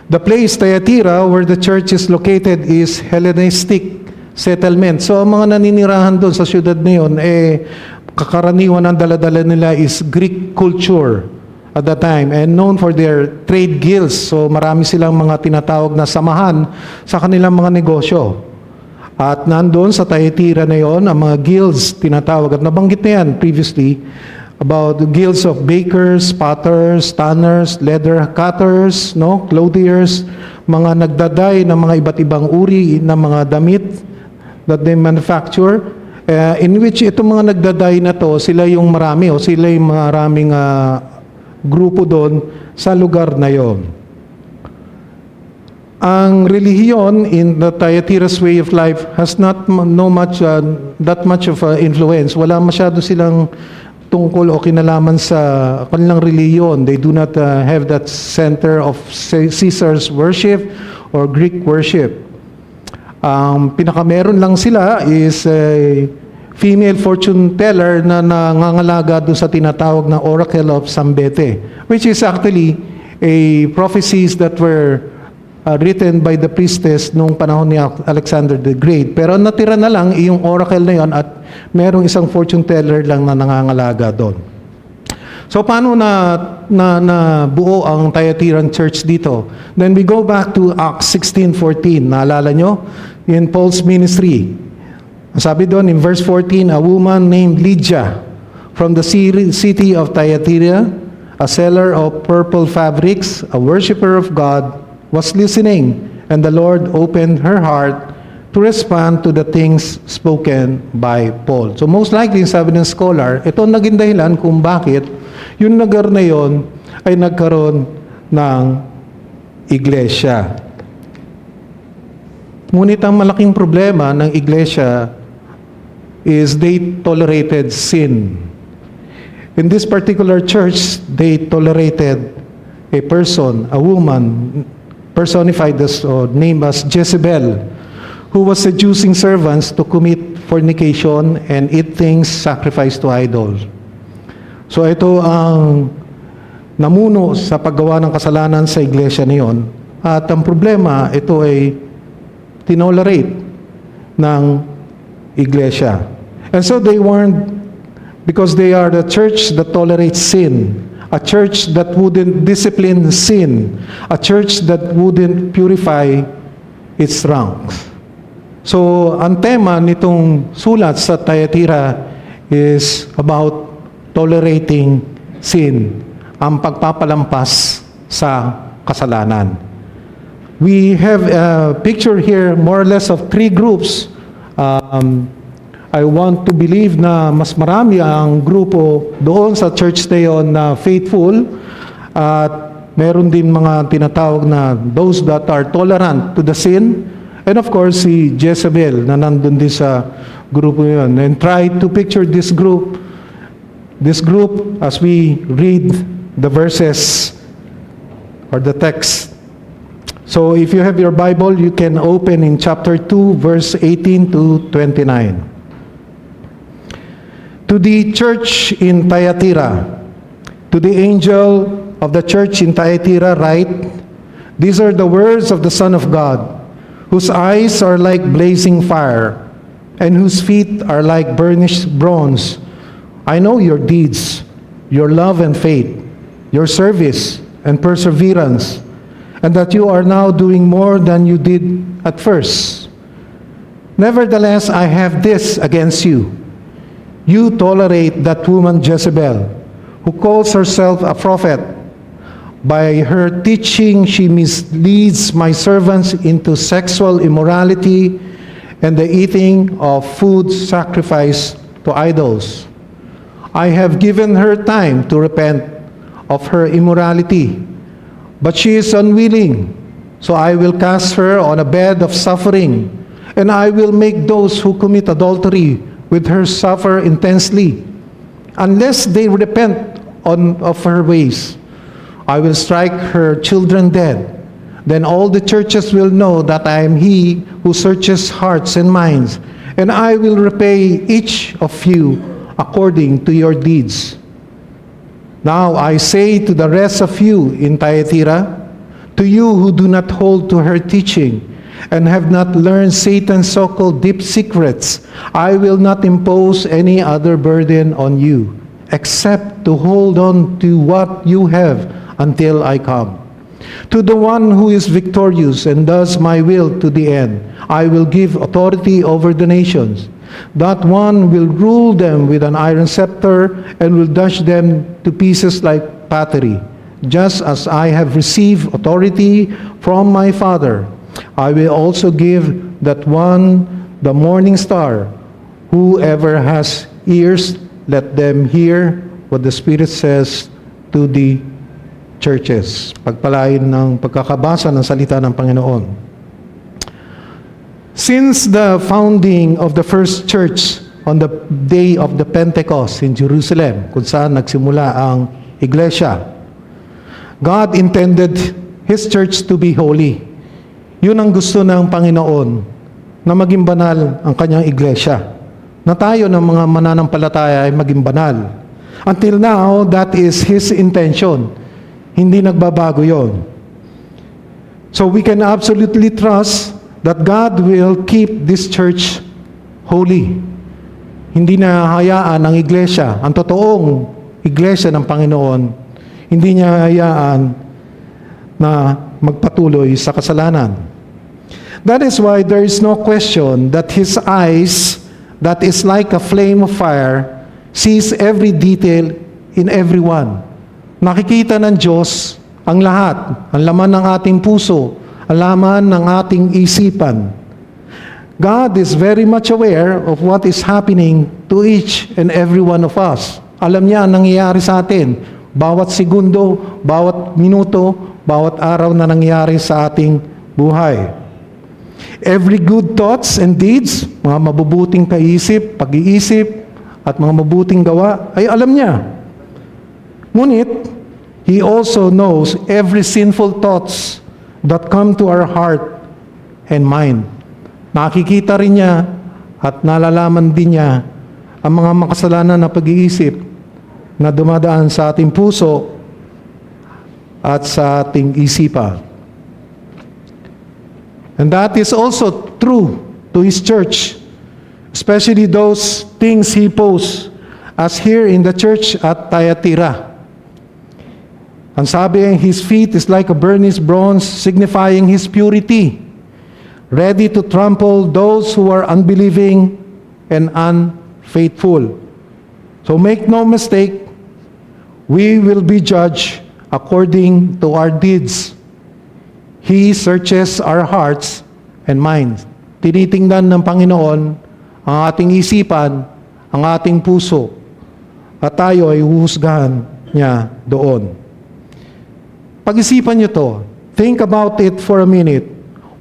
The place, Thyatira, where the church is located, is Hellenistic settlement. So, ang mga naninirahan doon sa syudad na yun, kakaraniwan ang daladala nila is Greek culture at that time, and known for their trade guilds. So, marami silang mga tinatawag na samahan sa kanilang mga negosyo. At nandoon sa Thyatira na yon, ang mga guilds tinatawag, at nabanggit na yan previously, about the guilds of bakers, potters, tanners, leather cutters, clothiers, mga nagdaday ng mga iba't ibang uri ng mga damit that they manufacture, in which itong mga nagdaday na to, sila yung marami, o sila yung maraming grupo doon sa lugar na yon. Ang relihiyon in the Thyatira's way of life has not that much of influence. Wala masyado silang tungkol o kinalaman sa kanilang relihiyon. They do not have that center of Caesar's worship or Greek worship. Ang pinakameron lang sila is a female fortune teller na nangangalaga doon sa tinatawag na Oracle of Sambete, which is actually a prophecies that were written by the priestess nung panahon ni Alexander the Great. Pero natira na lang yung oracle na yon, at merong isang fortune teller lang na nangangalaga doon. So paano na buo ang Thyatiran church dito? Then we go back to Acts 16:14. Naalala nyo? In Paul's ministry. Sabi doon in verse 14, a woman named Lydia from the city of Thyatira, a seller of purple fabrics, a worshiper of God, was listening, and the Lord opened her heart to respond to the things spoken by Paul. So most likely, sabi ng scholar, ito ang naging dahilan kung bakit yung lugar na yon ay nagkaroon ng iglesia. Ngunit ang malaking problema ng iglesia is they tolerated sin. In this particular church, they tolerated a person, a woman, personified as or named as Jezebel, who was seducing servants to commit fornication and eat things sacrificed to idols. So ito ang namuno sa paggawa ng kasalanan sa iglesia niyon. At ang problema, ito ay tinolerate ng iglesia. And so they warned, because they are the church that tolerates sin, a church that wouldn't discipline sin, a church that wouldn't purify its ranks. So, ang tema nitong sulat sa Thyatira is about tolerating sin, ang pagpapalampas sa kasalanan. We have a picture here more or less of three groups. I want to believe na mas marami ang grupo doon sa church na yon na faithful, at meron din mga tinatawag na those that are tolerant to the sin, and of course si Jezebel na nandun din sa grupo yon. And try to picture this group as we read the verses or the text. So if you have your Bible, you can open in chapter 2, verse 18 to 29. To the church in Thyatira, To the angel of the church in Thyatira write, these are the words of the Son of God, whose eyes are like blazing fire, and whose feet are like burnished bronze. I know your deeds, your love and faith, your service and perseverance, and that you are now doing more than you did at first. Nevertheless, I have this against you. You tolerate that woman Jezebel, who calls herself a prophet. By her teaching, she misleads my servants into sexual immorality and the eating of food sacrificed to idols. I have given her time to repent of her immorality, but she is unwilling. So I will cast her on a bed of suffering, and I will make those who commit adultery with her suffer intensely, unless they repent of her ways. I will strike her children dead. Then all the churches will know that I am He who searches hearts and minds, and I will repay each of you according to your deeds. Now I say to the rest of you in Thyatira, to you who do not hold to her teaching and have not learned Satan's so-called deep secrets, I will not impose any other burden on you, except to hold on to what you have until I come. To the one who is victorious and does my will to the end, I will give authority over the nations. That one will rule them with an iron scepter and will dash them to pieces like pottery. Just as I have received authority from my Father, I will also give that one the morning star. Whoever has ears, let them hear what the Spirit says to the churches. Pagpalain ng pagkakabasa ng salita ng Panginoon. Since the founding of the first church on the day of the Pentecost in Jerusalem, kung saan nagsimula ang iglesia, God intended His church to be holy. Yun ang gusto ng Panginoon, na maging banal ang kanyang iglesia. Na tayo ng mga mananampalataya ay maging banal. Until now, that is His intention. Hindi nagbabago yon. So we can absolutely trust that God will keep this church holy. Hindi na hayaan ang iglesia, ang totoong iglesia ng Panginoon, hindi niya hayaan na magpatuloy sa kasalanan. That is why there is no question that His eyes, that is like a flame of fire, sees every detail in everyone. Nakikita ng Diyos ang lahat, ang laman ng ating puso, ang laman ng ating isipan. God is very much aware of what is happening to each and every one of us. Alam niya ang nangyayari sa atin, bawat segundo, bawat minuto, bawat araw na nangyayari sa ating buhay. Every good thoughts and deeds, mga mabubuting kaisip, pag-iisip, at mga mabuting gawa, ay alam niya. Ngunit, He also knows every sinful thoughts that come to our heart and mind. Nakikita rin niya at nalalaman din niya ang mga makasalanan na pag-iisip na dumadaan sa ating puso at sa ating isipan. And that is also true to His church, especially those things He posed as here in the church at Thyatira. Ang sabi, His feet is like a burnished bronze, signifying His purity, ready to trample those who are unbelieving and unfaithful. So make no mistake, we will be judged according to our deeds. He searches our hearts and minds. Tinitingnan ng Panginoon ang ating isipan, ang ating puso, at tayo ay huhusgahan niya doon. Pag-isipan niyo to. Think about it for a minute.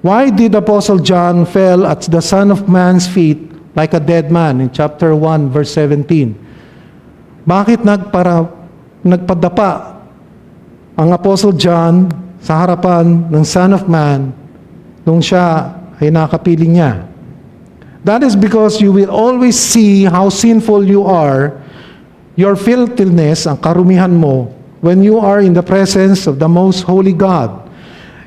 Why did Apostle John fell at the Son of Man's feet like a dead man in chapter 1 verse 17? Bakit nagpadapa ang Apostle John sa harapan ng Son of Man nung siya ay nakapiling niya? That is because you will always see how sinful you are, your filthiness, ang karumihan mo, when you are in the presence of the most holy God,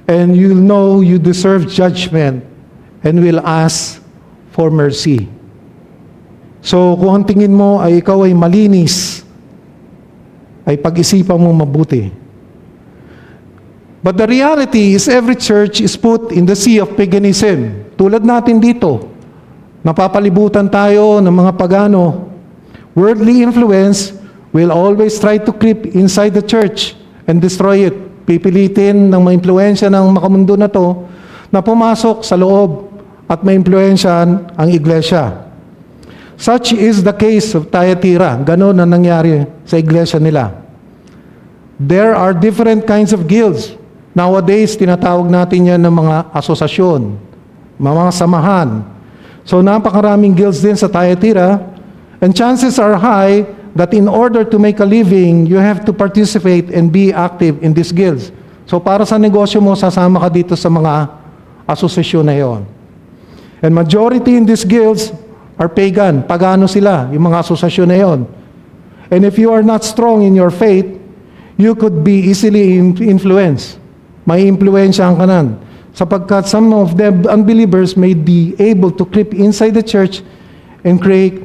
and you'll know you deserve judgment and will ask for mercy. So kung ang tingin mo ay ikaw ay malinis, ay pag-isipan mo mabuti. But the reality is every church is put in the sea of paganism. Tulad natin dito, napapalibutan tayo ng mga pagano. Worldly influence will always try to creep inside the church and destroy it. Pipilitin ng mga impluensya ng makamundo na to na pumasok sa loob at maimpluensyahan ang iglesia. Such is the case of Thyatira. Ganon ang nangyari sa iglesia nila. There are different kinds of guilds. Nowadays, tinatawag natin yan ng mga asosasyon, mga samahan. So napakaraming guilds din sa Thyatira, and chances are high that in order to make a living, you have to participate and be active in these guilds. So para sa negosyo mo, sasama ka dito sa mga asosasyon na yon. And majority in these guilds are pagan. Pagano sila, yung mga asosasyon na yon. And if you are not strong in your faith, you could be easily influenced. May impluensyahan ka nan. Sapagkat some of the unbelievers may be able to creep inside the church and create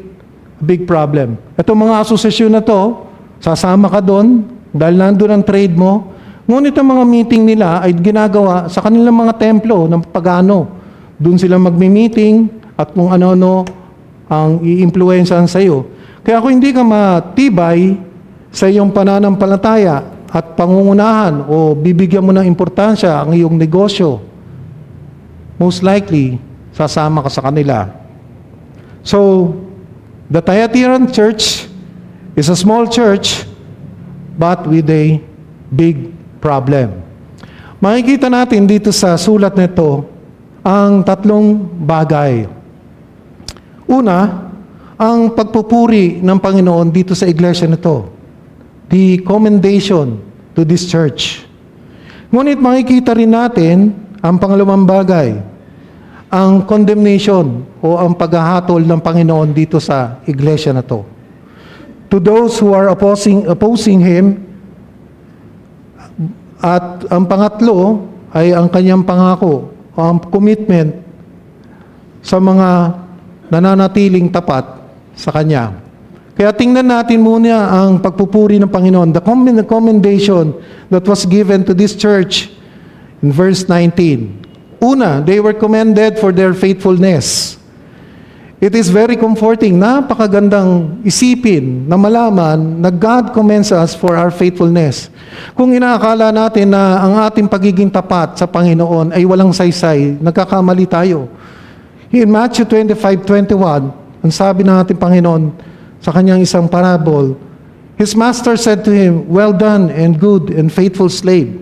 a big problem. Itong mga asosasyon na to, sasama ka doon dahil nandun ang trade mo. Ngunit ang mga meeting nila ay ginagawa sa kanilang mga templo ng pagano. Doon sila magmi-meeting at kung ano-ano ang i-influensyahan sa iyo. Kaya kung hindi ka matibay sa iyong pananampalataya at pangungunahan o bibigyan mo ng importansya ang iyong negosyo, most likely, sasama ka sa kanila. So, the Thyatiran church is a small church but with a big problem. Makikita natin dito sa sulat nito ang tatlong bagay. Una, ang pagpupuri ng Panginoon dito sa iglesia nito. The commendation to this church. Ngunit makikita rin natin ang pangalawang bagay, ang condemnation o ang paghahatol ng Panginoon dito sa iglesia na to. To those who are opposing Him, at ang pangatlo ay ang kanyang pangako o ang commitment sa mga nananatiling tapat sa Kanya. Kaya tingnan natin muna ang pagpupuri ng Panginoon. The commendation that was given to this church in verse 19. Una, they were commended for their faithfulness. It is very comforting, napakagandang isipin na malaman na God commends us for our faithfulness. Kung inaakala natin na ang ating pagiging tapat sa Panginoon ay walang saysay, nagkakamali tayo. In Matthew 25:21, ang sabi ng ating Panginoon, sa kanyang isang parable, His master said to him, "Well done and good and faithful slave.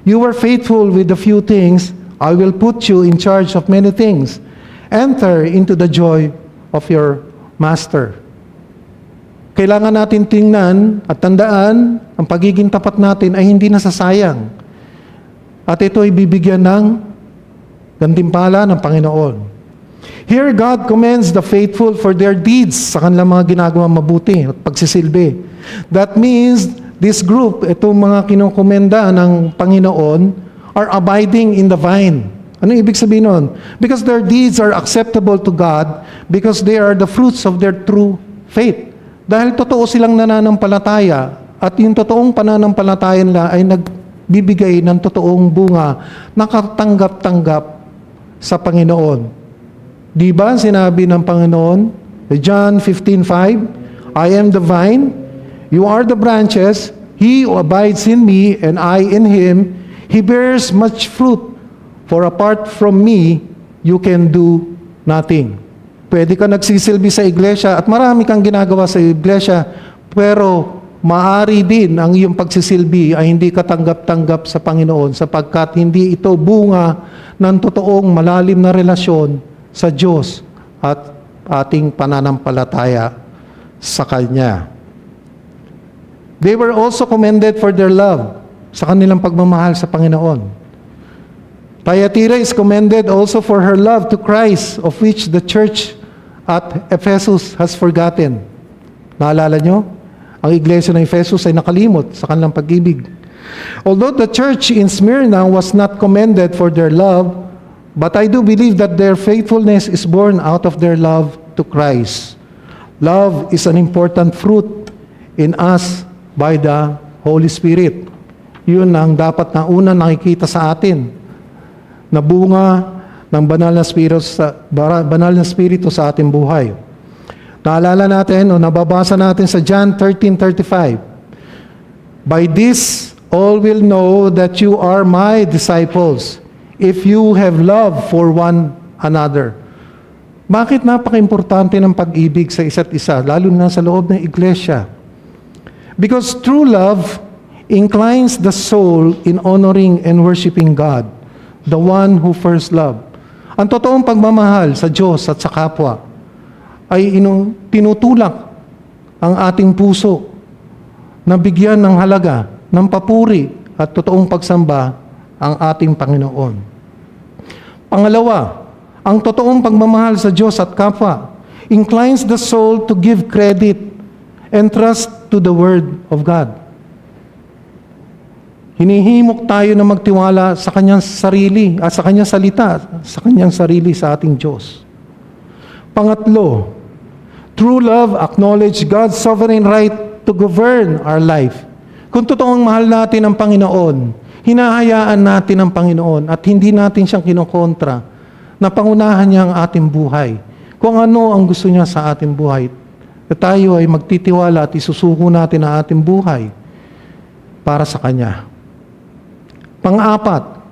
You were faithful with a few things, I will put you in charge of many things. Enter into the joy of your master." Kailangan natin tingnan at tandaan, ang pagiging tapat natin ay hindi nasasayang. At ito ay bibigyan ng gantimpala ng Panginoon. Here, God commends the faithful for their deeds sa kanilang mga ginagawa mabuti at pagsisilbi. That means this group, itong mga kinukomenda ng Panginoon, are abiding in the vine. Ano ibig sabihin nun? Because their deeds are acceptable to God because they are the fruits of their true faith. Dahil totoo silang nananampalataya at yung totoong pananampalataya nila ay nagbibigay ng totoong bunga, nakatanggap-tanggap sa Panginoon. Di ba sinabi ng Panginoon, John 15:5, I am the vine, you are the branches, he who abides in me and I in him, he bears much fruit, for apart from me, you can do nothing. Pwede ka nagsisilbi sa iglesia at marami kang ginagawa sa iglesia, pero maaari din ang iyong pagsisilbi ay hindi katanggap-tanggap sa Panginoon sapagkat hindi ito bunga ng totoong malalim na relasyon sa Diyos at ating pananampalataya sa Kanya. They were also commended for their love, sa kanilang pagmamahal sa Panginoon. Thyatira is commended also for her love to Christ, of which the church at Ephesus has forgotten. Naalala nyo? ang iglesia ng Efesus ay nakalimot sa kanilang pag-ibig. Although the church in Smyrna was not commended for their love, but I do believe that their faithfulness is born out of their love to Christ. Love is an important fruit in us by the Holy Spirit. Yun ang dapat na una nakikita sa atin, na bunga ng banal na spirito sa ating buhay. Naalala natin o nababasa natin sa John 13:35. By this all will know that you are my disciples if you have love for one another. Bakit napaka-importante ng pag-ibig sa isa't isa, lalo na sa loob ng iglesia? Because true love inclines the soul in honoring and worshiping God, the one who first loved. Ang totoong pagmamahal sa Diyos at sa kapwa ay tinutulak ang ating puso na bigyan ng halaga, ng papuri at totoong pagsamba ang ating Panginoon. Pangalawa, ang totoong pagmamahal sa Diyos at kapwa inclines the soul to give credit and trust to the Word of God. Hinihimok tayo na magtiwala sa Kanyang sarili at sa Kanyang salita, sa Kanyang sarili sa ating Diyos. Pangatlo, true love acknowledge God's sovereign right to govern our life. Kung totoong mahal natin ang Panginoon, hinahayaan natin ang Panginoon at hindi natin siyang kinokontra na pangunahan niya ang ating buhay. Kung ano ang gusto niya sa ating buhay, na tayo ay magtitiwala at isusuko natin ang ating buhay para sa Kanya. Pang-apat,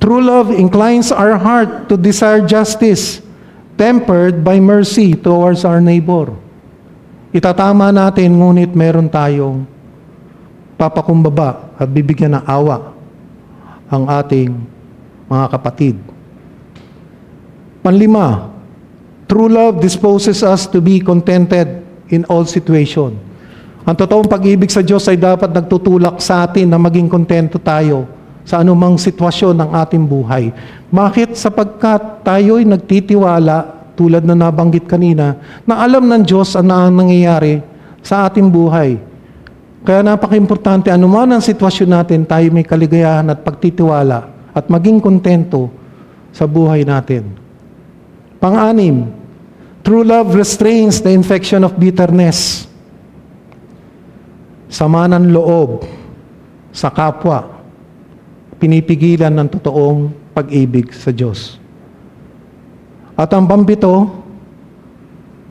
true love inclines our heart to desire justice, tempered by mercy towards our neighbor. Itatama natin, ngunit meron tayong papakumbaba at bibigyan ng awa ang ating mga kapatid. Panlima, true love disposes us to be contented in all situation. Ang totoong pag-ibig sa Diyos ay dapat nagtutulak sa atin na maging kontento tayo sa anumang sitwasyon ng ating buhay. Bakit? Sapagkat tayo'y nagtitiwala, tulad na nabanggit kanina, na alam ng Diyos ang nangyayari sa ating buhay. Kaya napaka-importante, anuman ang sitwasyon natin, tayo may kaligayahan at pagtitiwala at maging kontento sa buhay natin. Pang-anim, true love restrains the infection of bitterness. Sama ng loob sa kapwa, pinipigilan ng totoong pag-ibig sa Diyos. At ang pampito,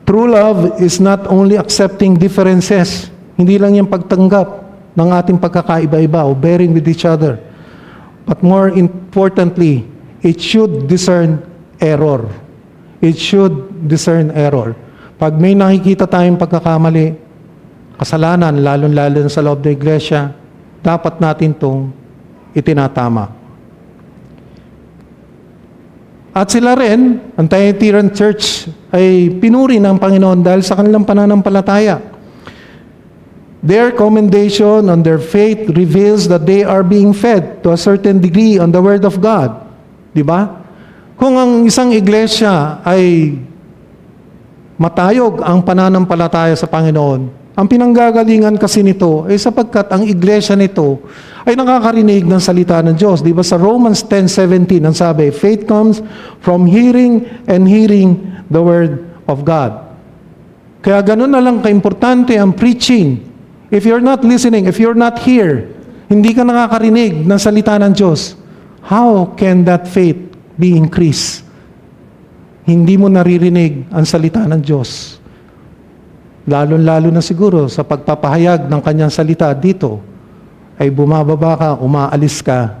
true love is not only accepting differences, hindi lang yung pagtanggap ng ating pagkakaiba-iba o bearing with each other, but more importantly, it should discern error. It should discern error. Pag may nakikita tayong pagkakamali, kasalanan, lalong-lalo sa loob ng iglesia, dapat natin itong itinatama. At sila rin, ang Thyatiran Church, ay pinuri ng Panginoon dahil sa kanilang pananampalataya. Their commendation on their faith reveals that they are being fed to a certain degree on the Word of God. Di ba? Kung ang isang iglesia ay matayog ang pananampalataya sa Panginoon, ang pinanggagalingan kasi nito ay sapagkat ang iglesia nito ay nakakarinig ng salita ng Diyos. Di ba sa Romans 10:17 ang sabi, faith comes from hearing and hearing the Word of God. Kaya ganun na lang kaimportante ang preaching. If you're not listening, if you're not here, hindi ka nakakarinig ng salita ng Diyos, how can that faith be increased? Hindi mo naririnig ang salita ng Diyos. Lalo-lalo na siguro sa pagpapahayag ng kanyang salita dito, ay bumababa ka, umaalis ka.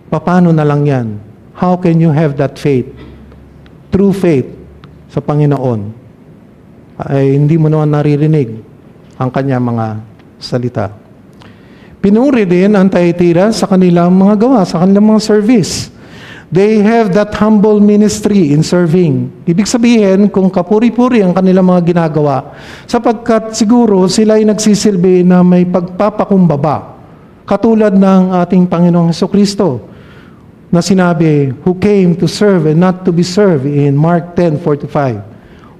Paano na lang yan? How can you have that faith? True faith sa Panginoon. Ay hindi mo naman naririnig ang kanyang mga salita. Pinuri din ang Thyatira sa kanilang mga gawa, sa kanilang mga service. They have that humble ministry in serving. Ibig sabihin, kung kapuri-puri ang kanilang mga ginagawa, sapagkat siguro sila ay nagsisilbi na may pagpapakumbaba, katulad ng ating Panginoong Hesukristo, na sinabi, who came to serve and not to be served in Mark 10:45.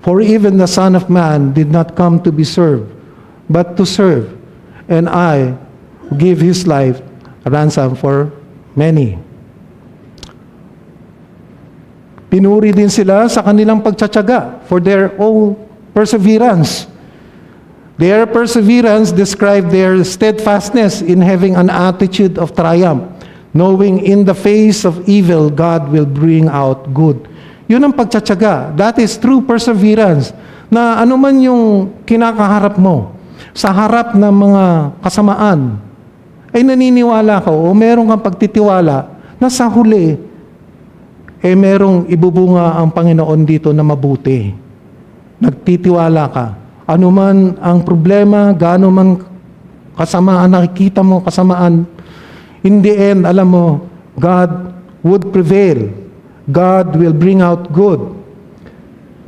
For even the Son of Man did not come to be served, but to serve, and I give his life a ransom for many. Pinuri din sila sa kanilang pagtsatsaga for their own perseverance. Their perseverance described their steadfastness in having an attitude of triumph, knowing in the face of evil, God will bring out good. Yun ang pagtsatsaga. That is true perseverance. Na anuman yung kinakaharap mo, sa harap ng mga kasamaan, ay naniniwala ka o meron kang pagtitiwala na sa huli, merong ibubunga ang Panginoon dito na mabuti. Nagtitiwala ka. Ano man ang problema, gaano man kasamaan, nakikita mo kasamaan, in the end, alam mo, God would prevail. God will bring out good.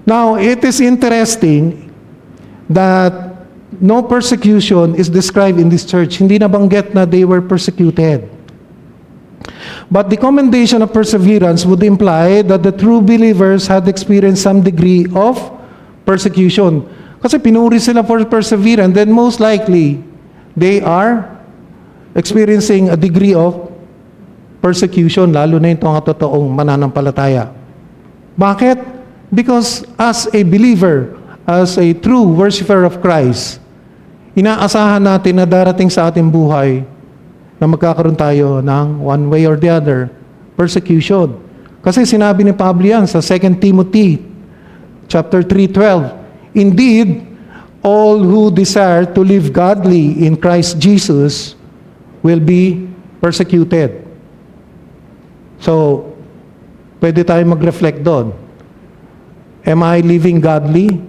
Now, it is interesting that no persecution is described in this church. Hindi nabanggit na they were persecuted. But the commendation of perseverance would imply that the true believers had experienced some degree of persecution. Kasi pinuri sila for perseverance, then most likely, they are experiencing a degree of persecution, lalo na itong totoong mananampalataya. Bakit? Because as a believer, as a true worshiper of Christ, inaasahan natin na darating sa ating buhay na magkakaroon tayo ng one way or the other, persecution. Kasi sinabi ni Pablo yan sa 2 Timothy chapter 3:12, indeed, all who desire to live godly in Christ Jesus will be persecuted. So, pwede tayo mag-reflect doon. Am I living godly?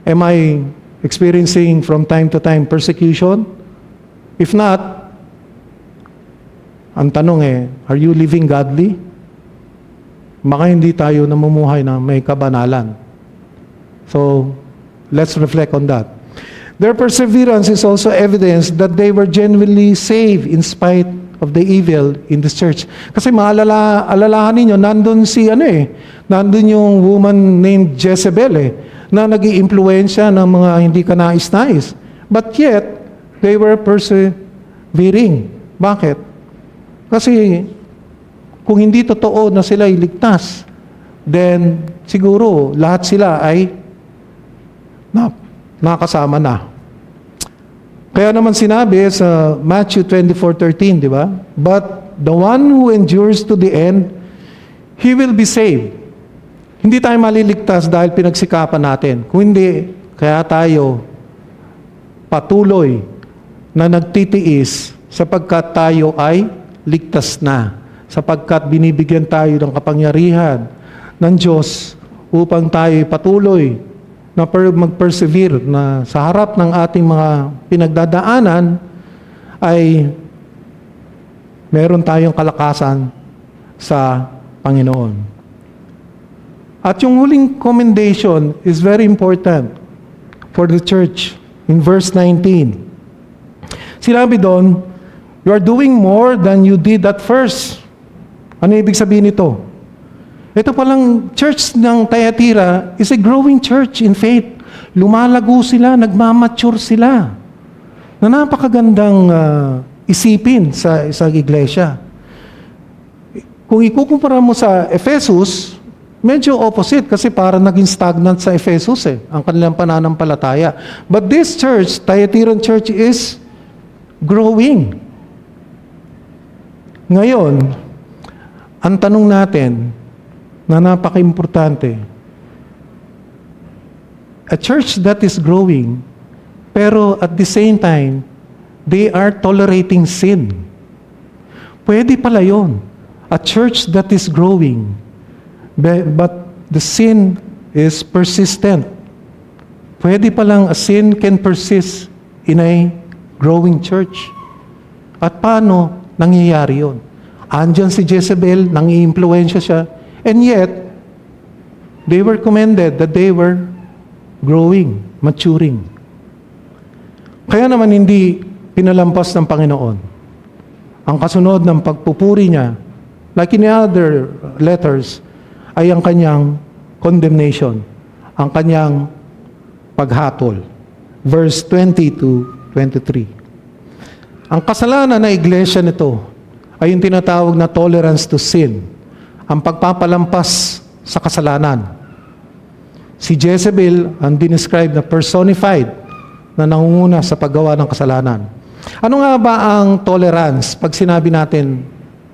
Am I experiencing from time to time persecution? If not, ang tanong are you living godly? Baka hindi tayo namumuhay na may kabanalan. So, let's reflect on that. Their perseverance is also evidence that they were genuinely saved in spite of the evil in this church. Kasi alalahanin nyo, nandun nandun yung woman named Jezebel na nag-iimpluwensya ng mga hindi ka nais-nais. But yet, they were persevering. Bakit? Kasi kung hindi totoo na sila iligtas, then siguro lahat sila ay nakasama na. Kaya naman sinabi sa Matthew 24:13, di ba? But the one who endures to the end, he will be saved. Hindi tayo maliligtas dahil pinagsikapan natin. Kung hindi, kaya tayo patuloy na nagtitiis sapagkat tayo ay ligtas na, sapagkat binibigyan tayo ng kapangyarihan ng Diyos upang tayo patuloy na mag-persevere na sa harap ng ating mga pinagdadaanan ay meron tayong kalakasan sa Panginoon. At yung huling commendation is very important for the church in verse 19. Sinabi doon, you are doing more than you did at first. Ano ibig sabihin nito? Ito palang church ng Thyatira is a growing church in faith. Lumalago sila, nagmamature sila. Na napakagandang isipin sa isang iglesia. Kung ikukumpara mo sa Ephesus, medyo opposite kasi para naging stagnant sa Ephesus ang kanilang pananampalataya. But this church, Thyatiran church, is growing. Ngayon, ang tanong natin na napaka-importante, a church that is growing, pero at the same time, they are tolerating sin. Pwede pala yun. A church that is growing, but the sin is persistent. Pwede palang a sin can persist in a growing church. At paano nangyayari yun? Andyan si Jezebel, nang-i-impluensya siya, and yet, they were commended that they were growing, maturing. Kaya naman hindi pinalampas ng Panginoon ang kasunod ng pagpupuri niya, like in the other letters, ay ang kanyang condemnation, ang kanyang paghatol. verse 20 to 23. Ang kasalanan na iglesia nito ay yung tinatawag na tolerance to sin, ang pagpapalampas sa kasalanan. Si Jezebel ang dinescribe na personified na nangunguna sa paggawa ng kasalanan. Ano nga ba ang tolerance pag sinabi natin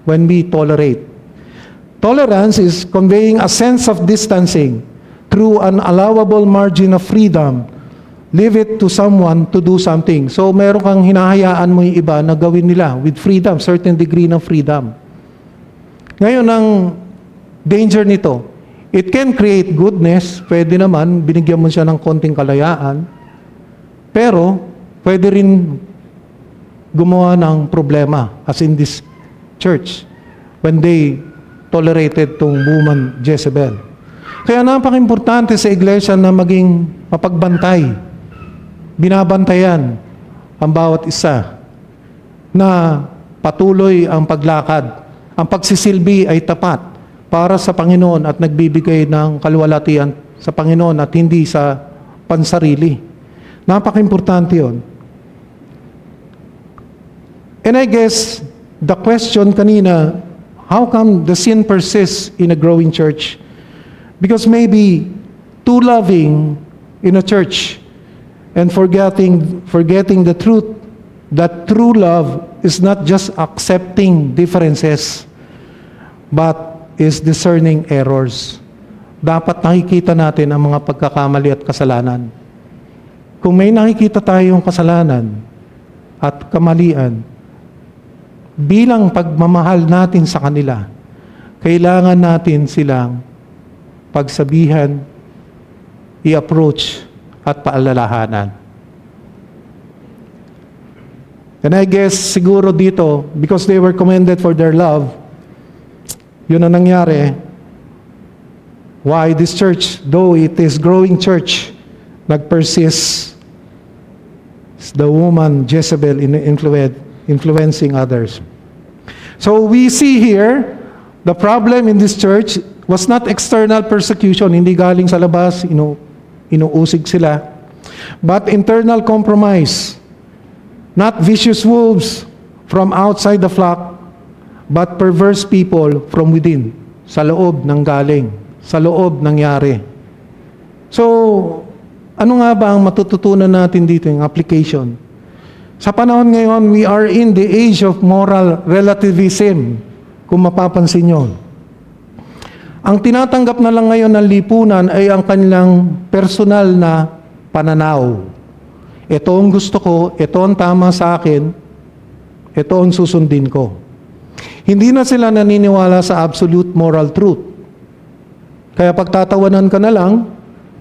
when we tolerate? Tolerance is conveying a sense of distancing through an allowable margin of freedom. Leave it to someone to do something. So meron kang hinahayaan mo yung iba na gawin nila with freedom, certain degree ng freedom. Ngayon, ang danger nito, it can create goodness. Pwede naman, binigyan mo siya ng konting kalayaan. Pero, pwede rin gumawa ng problema, as in this church, when they tolerated tong woman Jezebel. Kaya napaka-importante sa iglesia na maging mapagbantay. Binabantayan ang bawat isa na patuloy ang paglakad. Ang pagsisilbi ay tapat para sa Panginoon at nagbibigay ng kaluwalhatian sa Panginoon at hindi sa pansarili. Napaka-importante yun. And I guess the question kanina, how come the sin persists in a growing church? Because maybe too loving in a church and forgetting the truth that true love is not just accepting differences but is discerning errors. Dapat nakikita natin ang mga pagkakamali at kasalanan. Kung may nakikita tayong kasalanan at kamalian, bilang pagmamahal natin sa kanila, kailangan natin silang pagsabihan, i-approach, at paalalahanan. And I guess siguro dito, because they were commended for their love, yun ang nangyari, why this church, though it is growing church, nag-persist the woman Jezebel influencing others. So we see here, the problem in this church was not external persecution, hindi galing sa labas, inuusig sila, but internal compromise. Not vicious wolves from outside the flock, but perverse people from within, sa loob ng galing, sa loob nangyari. So, ano nga ba ang matututunan natin dito, yung application? Sa panahon ngayon, we are in the age of moral relativism, kung mapapansin nyo. Ang tinatanggap na lang ngayon ng lipunan ay ang kanilang personal na pananaw. Ito ang gusto ko, ito ang tama sa akin, ito ang susundin ko. Hindi na sila naniniwala sa absolute moral truth. Kaya pagtatawanan ka na lang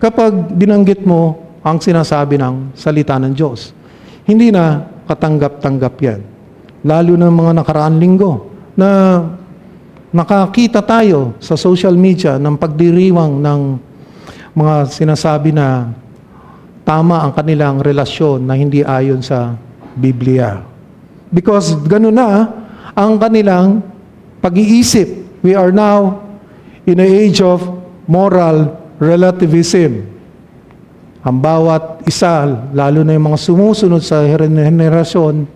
kapag binanggit mo ang sinasabi ng salita ng Diyos. Hindi na katanggap-tanggap yan. Lalo na mga nakaraang linggo na nakakita tayo sa social media ng pagdiriwang ng mga sinasabi na tama ang kanilang relasyon na hindi ayon sa Biblia. Because gano'n na ang kanilang pag-iisip. We are now in an age of moral relativism. Ang bawat isa, lalo na yung mga sumusunod sa henerasyon,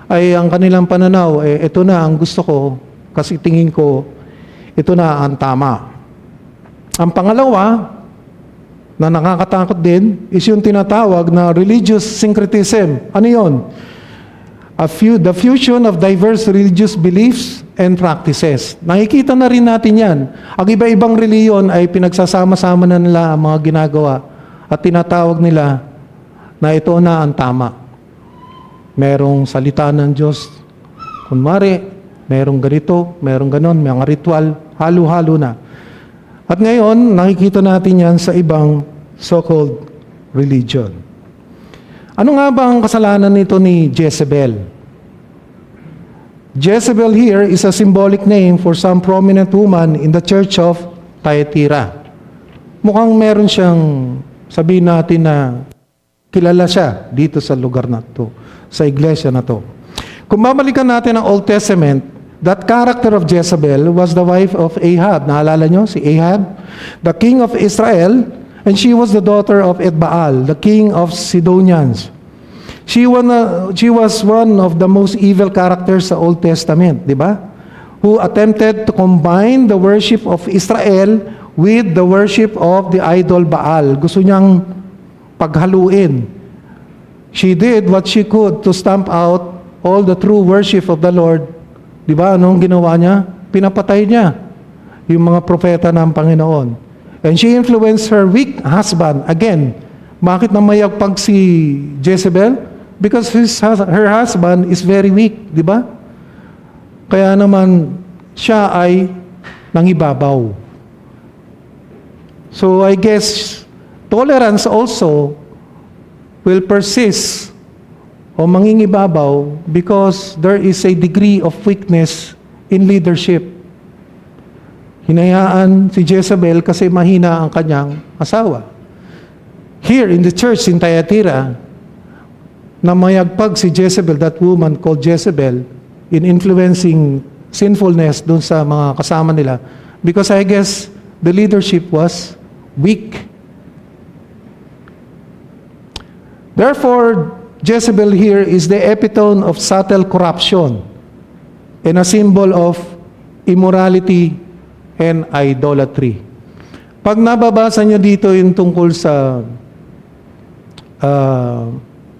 ay ang kanilang pananaw, ito na ang gusto ko, kasi tingin ko, ito na ang tama. Ang pangalawa, na nakakatakot din, is yung tinatawag na religious syncretism. Ano yun? The fusion of diverse religious beliefs and practices. Nakikita na rin natin yan. Ang iba-ibang reliyon ay pinagsasama-sama na nila ang mga ginagawa at tinatawag nila na ito na ang tama. Merong salita ng Diyos. Kunwari, merong ganito, merong ganon, mga ritual, halo-halo na. At ngayon, nakikita natin yan sa ibang so-called religion. Ano nga ba ang kasalanan nito ni Jezebel? Jezebel here is a symbolic name for some prominent woman in the church of Thyatira. Mukhang meron siyang, sabihin natin na kilala siya dito sa lugar na to, sa iglesia na to. Kung babalikan natin ang Old Testament, that character of Jezebel was the wife of Ahab. Naalala nyo si Ahab? The king of Israel, And she was the daughter of Edbaal, the king of Sidonians. She was one of the most evil characters sa Old Testament, di ba? Who attempted to combine the worship of Israel with the worship of the idol Baal. Gusto niyang paghaluin. She did what she could to stamp out all the true worship of the Lord. Di ba? Anong ginawa niya? Pinapatay niya yung mga propeta ng Panginoon. And she influenced her weak husband. Again, bakit namayagpag si Jezebel? Because her husband is very weak, di ba? Kaya naman siya ay nangibabaw. So I guess tolerance also will persist o mangingibabaw because there is a degree of weakness in leadership. Hinayaan si Jezebel kasi mahina ang kanyang asawa. Here in the church in Thyatira, namayagpag si Jezebel, that woman called Jezebel, in influencing sinfulness dun sa mga kasama nila because I guess the leadership was weak. Therefore, Jezebel here is the epitome of subtle corruption and a symbol of immorality and idolatry. Pag nababasa niyo dito yung tungkol sa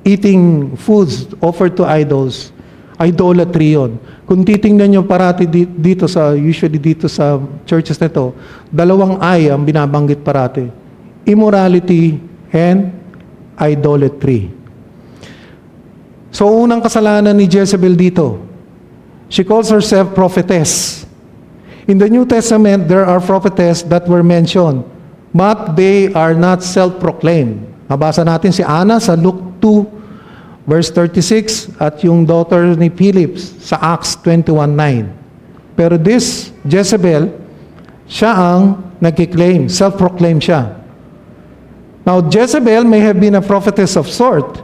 eating foods offered to idols, idolatry yun. Kung titingnan nyo parati usually dito sa churches na ito, dalawang I ang binabanggit parati. Immorality and idolatry. So, unang kasalanan ni Jezebel dito, she calls herself prophetess. In the New Testament, there are prophetess that were mentioned, but they are not self-proclaimed. Mabasa natin si Anna sa Luke 2, verse 36, at yung daughter ni Philip sa Acts 21:9. Pero this Jezebel, siya ang nagkiklaim, self-proclaim siya. Now, Jezebel may have been a prophetess of sort,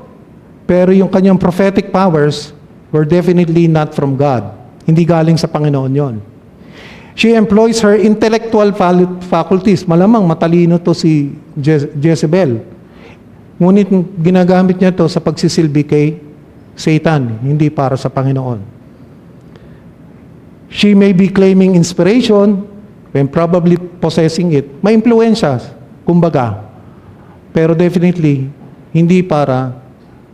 pero yung kanyang prophetic powers were definitely not from God. Hindi galing sa Panginoon yon. She employs her intellectual faculties. Malamang matalino to si Jezebel. Ngunit ginagamit niya to sa pagsisilbi kay Satan, hindi para sa Panginoon. She may be claiming inspiration when probably possessing it. May impluensya, kumbaga. Pero definitely, hindi para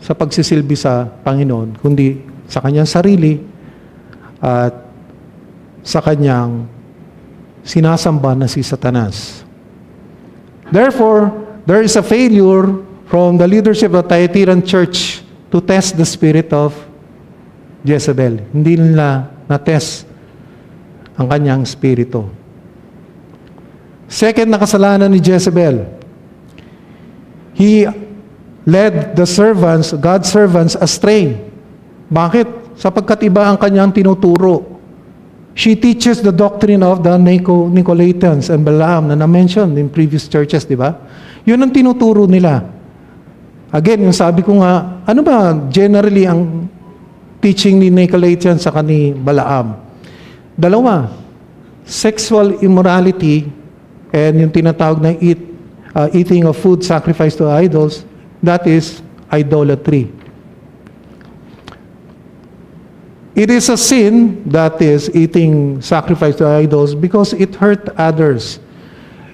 sa pagsisilbi sa Panginoon, kundi sa kanyang sarili at sa kanyang sinasamba na si Satanas. Therefore, there is a failure from the leadership of the Thyatiran church to test the spirit of Jezebel. Hindi nila na-test ang kanyang spirito. Second na kasalanan ni Jezebel, he led the servants, God's servants, astray. Bakit? Sapagkat iba ang kanyang tinuturo. She teaches the doctrine of the Nicolaitans and Balaam na na-mention in previous churches, di ba? Yun ang tinuturo nila. Again, yung sabi ko nga, ano ba generally ang teaching ni Nicolaitans sa ni Balaam? Dalawa, sexual immorality and yung tinatawag na eating of food sacrificed to idols, that is idolatry. It is a sin, that is eating sacrifice to idols, because it hurt others.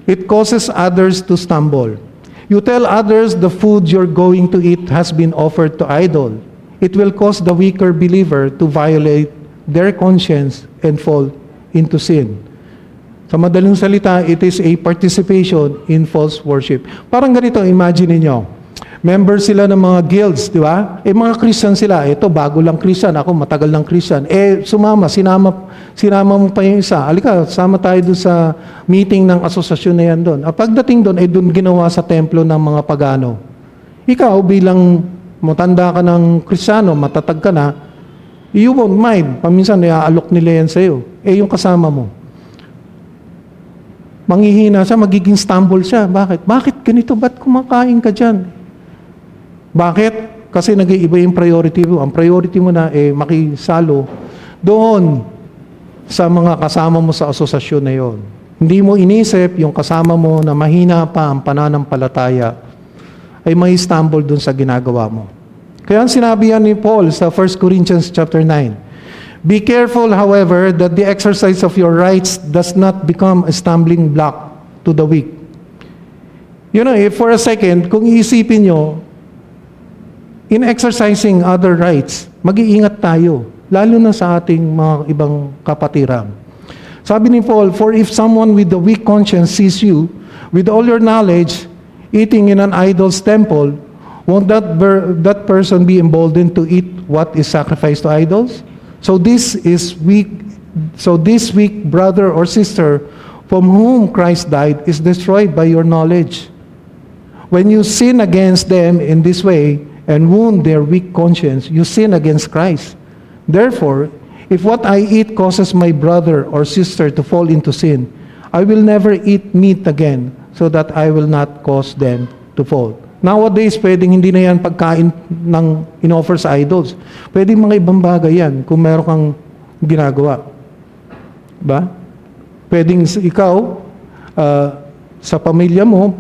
It causes others to stumble. You tell others the food you're going to eat has been offered to idol. It will cause the weaker believer to violate their conscience and fall into sin. Sa madaling salita, it is a participation in false worship. Parang ganito, imagine niyo. Member sila ng mga guilds, di ba? Mga Christian sila. Ito, bago lang Christian. Ako, matagal lang Christian. Sinama mo pa yung isa. Halika, sama tayo doon sa meeting ng asosasyon na yan doon. Pagdating doon, doon ginawa sa templo ng mga pagano. Ikaw, bilang matanda ka ng Kristiyano, matatag ka na, you won't mind. Paminsan, iaalok nila yan sa'yo. Yung kasama mo. Manghihina siya, magiging stumble siya. Bakit? Bakit ganito? Ba't kumakain ka dyan? Bakit? Kasi nag-iiba yung priority mo. Ang priority mo na makisalo doon sa mga kasama mo sa asosasyon na yon. Hindi mo inisip yung kasama mo na mahina pa ang pananampalataya ay may stumble dun sa ginagawa mo. Kaya ang sinabi yan ni Paul sa 1 Corinthians chapter 9, "Be careful, however, that the exercise of your rights does not become a stumbling block to the weak." You know, if for a second, kung iisipin nyo, in exercising other rights, mag-iingat tayo, lalo na sa ating mga ibang kapatiran. Sabi ni Paul, "For if someone with a weak conscience sees you, with all your knowledge, eating in an idol's temple, won't that person be emboldened to eat what is sacrificed to idols? So this weak brother or sister from whom Christ died is destroyed by your knowledge. When you sin against them in this way and wound their weak conscience, you sin against Christ. Therefore, if what I eat causes my brother or sister to fall into sin, I will never eat meat again so that I will not cause them to fall." Nowadays, pwedeng hindi na yan pagkain ng in-offer sa idols. Pwedeng mga ibang bagay yan kung meron kang ginagawa. Ba? Pwedeng ikaw, sa pamilya mo,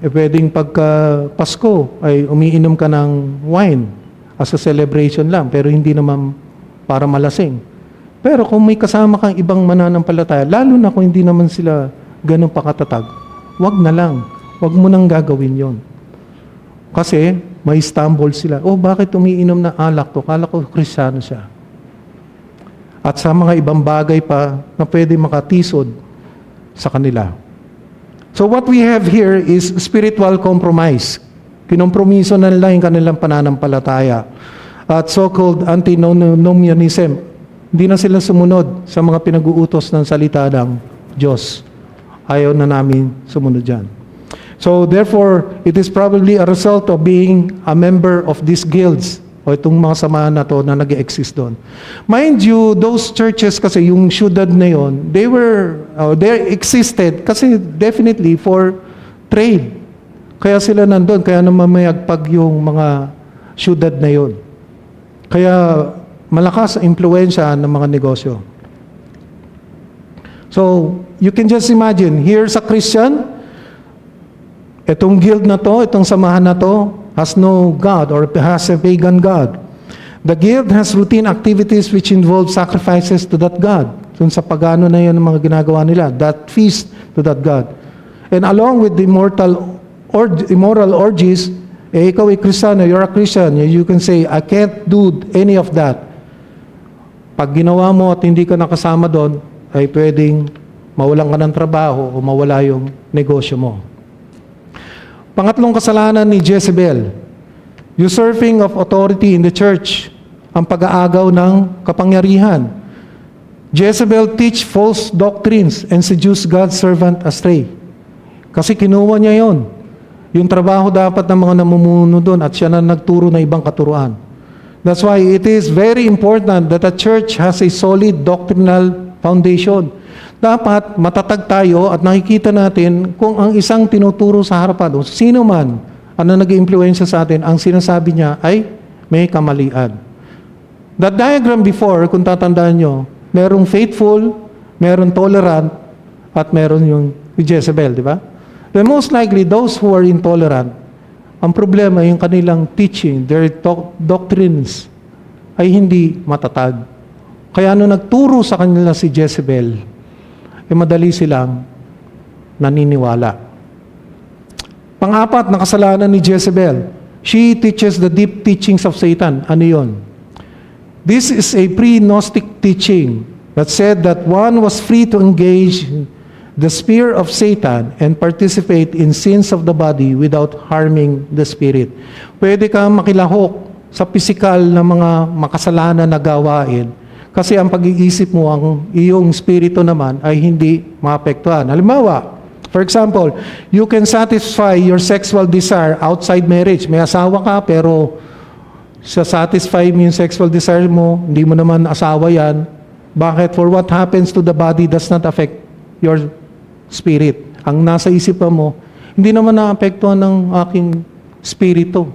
pwedeng pagka Pasko ay umiinom ka ng wine as a celebration lang, pero hindi naman para malasing. Pero kung may kasama kang ibang mananampalataya, lalo na kung hindi naman sila ganun pakatatag, wag na lang. Wag mo nang gagawin yon. Kasi may stumble sila. Oh, bakit umiinom na alak to? Kala ko Kristiyano siya. At sa mga ibang bagay pa na pwede makatisod sa kanila. So what we have here is spiritual compromise. Kinompromiso na nila yung kanilang pananampalataya. At so-called antinomianism. Hindi na sila sumunod sa mga pinag-uutos ng salita ng Diyos. Ayaw na namin sumunod dyan. So therefore, it is probably a result of being a member of these guilds o itong mga samahan na to na nag-exist doon. Mind you, those churches kasi yung syudad na yon, they existed kasi definitely for trade. Kaya sila nandun, kaya namamayagpag yung mga syudad na yon. Kaya malakas ang impluensya ng mga negosyo. So, you can just imagine, here's a Christian, itong guild na to, itong samahan na to, has no God or has a pagan God. The guild has routine activities which involve sacrifices to that God. So sa pagano na yun ang mga ginagawa nila, that feast to that God. And along with the immoral orgies, ikaw ay Kristiyano, you're a Christian, you can say, I can't do any of that. Pag ginawa mo at hindi ka nakasama doon, ay pwedeng mawalan ka ng trabaho o mawala yung negosyo mo. Pangatlong kasalanan ni Jezebel, usurping of authority in the church, ang pag-aagaw ng kapangyarihan. Jezebel teach false doctrines and seduce God's servant astray. Kasi kinuha niya yon. Yung trabaho dapat ng mga namumuno doon at siya na nagturo na ibang katuruan. That's why it is very important that a church has a solid doctrinal foundation. Dapat matatag tayo at nakikita natin kung ang isang tinuturo sa harapan o sino man ang nag-iimpluwensya sa atin, ang sinasabi niya ay may kamalian. That diagram before, kung tatandaan nyo, merong faithful, merong tolerant, at meron yung Jezebel, di ba? Then most likely, those who are intolerant, ang problema yung kanilang teaching, their doctrines, ay hindi matatag. Kaya nagturo sa kanila si Jezebel, madali silang naniniwala. Pang-apat na kasalanan ni Jezebel, she teaches the deep teachings of Satan. Ano yun? This is a pre-Gnostic teaching that said that one was free to engage the sphere of Satan and participate in sins of the body without harming the spirit. Pwede kang makilahok sa pisikal na mga makasalanan na gawain kasi ang pag-iisip mo, ang iyong spirito naman ay hindi maapektuhan. Halimbawa, for example, you can satisfy your sexual desire outside marriage. May asawa ka pero satisfy mo yung sexual desire mo, hindi mo naman asawa yan. Bakit? For what happens to the body does not affect your spirit. Ang nasa isipan mo, hindi naman naapektuhan ng aking spirito.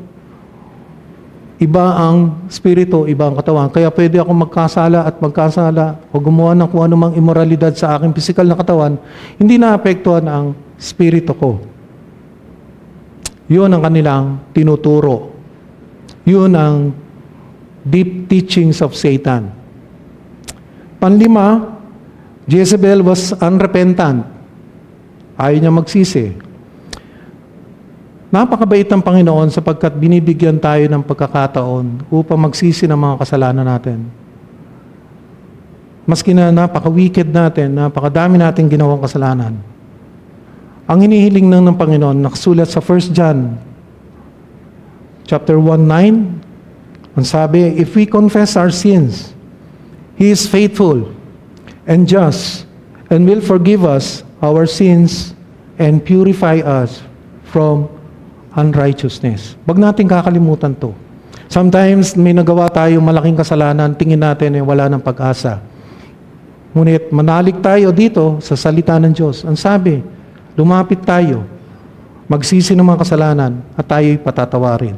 Iba ang spirito, iba ang katawan. Kaya pwede ako magkasala o gumawa ng kung anumang immoralidad sa aking physical na katawan, hindi naapektuhan ang spirito ko. Yun ang kanilang tinuturo. Yun ang deep teachings of Satan. Panlima, Jezebel was unrepentant. Ayaw niya magsisi. Napakabait ng Panginoon sapagkat binibigyan tayo ng pagkakataon upang magsisi ng mga kasalanan natin. Maski na napaka-wicked natin, napakadami nating ginawang kasalanan. Ang hinihiling ng Panginoon, nakasulat sa 1 John chapter 1:9, ang sabi, if we confess our sins, He is faithful and just and will forgive us our sins and purify us from unrighteousness. Wag natin kakalimutan to. Sometimes may nagawa tayong malaking kasalanan, tingin natin wala ng pag-asa. Ngunit manalig tayo dito sa salita ng Diyos. Ang sabi, lumapit tayo, magsisi ng mga kasalanan at tayo'y patatawarin.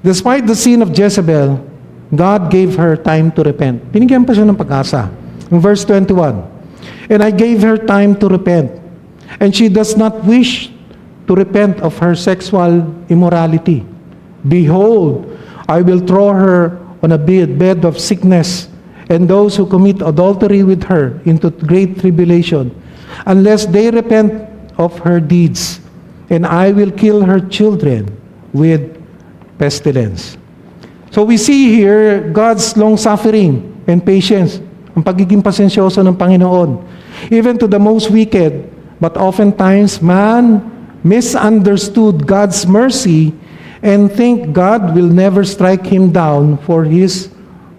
Despite the sin of Jezebel, God gave her time to repent. Binigyan pa siya ng pag-asa. In verse 21, and I gave her time to repent, and she does not wish to repent of her sexual immorality. Behold, I will throw her on a bed of sickness, and those who commit adultery with her into great tribulation, unless they repent of her deeds, and I will kill her children with pestilence. So we see here God's long-suffering and patience, ang pagiging pasensyoso ng Panginoon, even to the most wicked, but oftentimes man misunderstood God's mercy and think God will never strike him down for his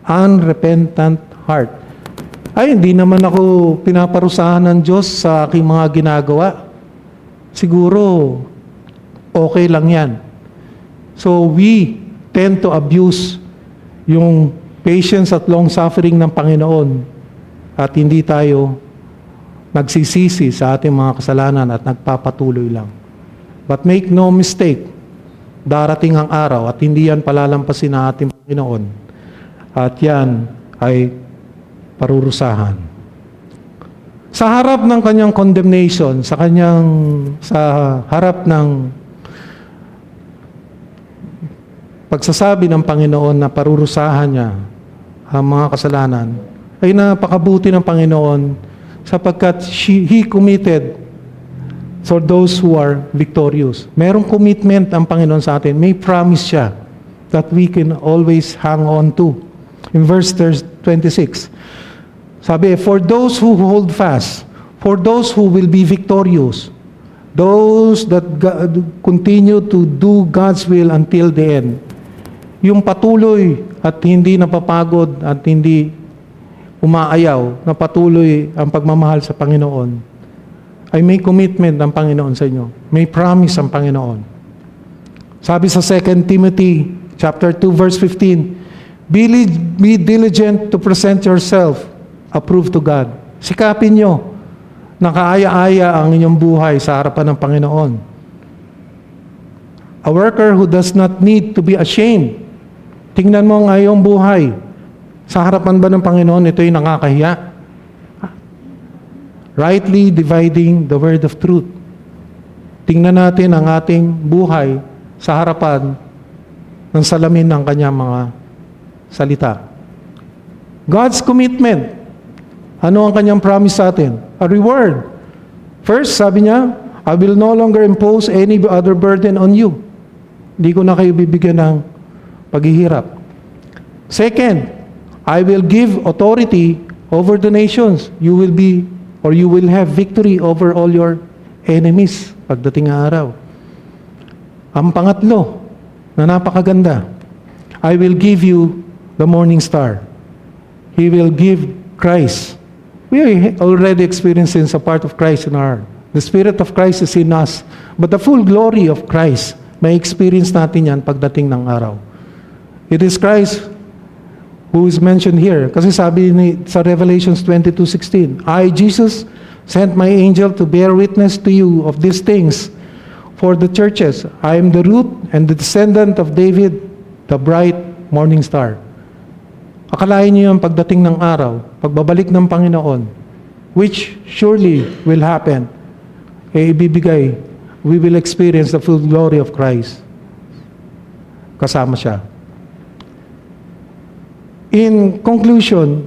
unrepentant heart. Ay, hindi naman ako pinaparusahan ng Diyos sa aking mga ginagawa. Siguro, okay lang yan. So we tend to abuse yung patience at long-suffering ng Panginoon at hindi tayo nagsisisi sa ating mga kasalanan at nagpapatuloy lang. But make no mistake, darating ang araw at hindi yan palalampasin ng ating Panginoon. At yan ay parurusahan. Sa harap ng kanyang condemnation, sa harap ng pagsasabi ng Panginoon na parurusahan niya ang mga kasalanan, ay napakabuti ng Panginoon sapagkat He committed for those who are victorious. Merong commitment ang Panginoon sa atin. May promise siya that we can always hang on to. In verse 26, sabi, for those who hold fast, for those who will be victorious, those that continue to do God's will until the end. Yung patuloy at hindi napapagod at hindi umaayaw, na patuloy ang pagmamahal sa Panginoon, ay may commitment ang Panginoon sa inyo. May promise ang Panginoon. Sabi sa 2 Timothy chapter 2 verse 15, be diligent to present yourself approved to God. Sikapin nyo na kaaya-aya ang inyong buhay sa harapan ng Panginoon. A worker who does not need to be ashamed. Tingnan mo ang iyong buhay. Sa harapan ba ng Panginoon, ito'y nakakahiya? Rightly dividing the word of truth. Tingnan natin ang ating buhay sa harapan ng salamin ng kanyang mga salita. God's commitment. Ano ang kanyang promise sa atin? A reward. First, sabi niya, I will no longer impose any other burden on you. Hindi ko na kayo bibigyan ng paghihirap. Second, I will give authority over the nations. You will have victory over all your enemies pagdating ng araw. Ang pangatlo, na napakaganda, I will give you the morning star. He will give Christ. We are already experiencing a part of Christ in our heart. The Spirit of Christ is in us. But the full glory of Christ, may experience natin yan pagdating ng araw. It is Christ who is mentioned here. Kasi sabi sa Revelations 22:16, I, Jesus, sent my angel to bear witness to you of these things for the churches. I am the root and the descendant of David the bright morning star. Akalain niyo yung pagdating ng araw, pagbabalik ng Panginoon, which surely will happen, ibibigay, we will experience the full glory of Christ. Kasama siya. In conclusion,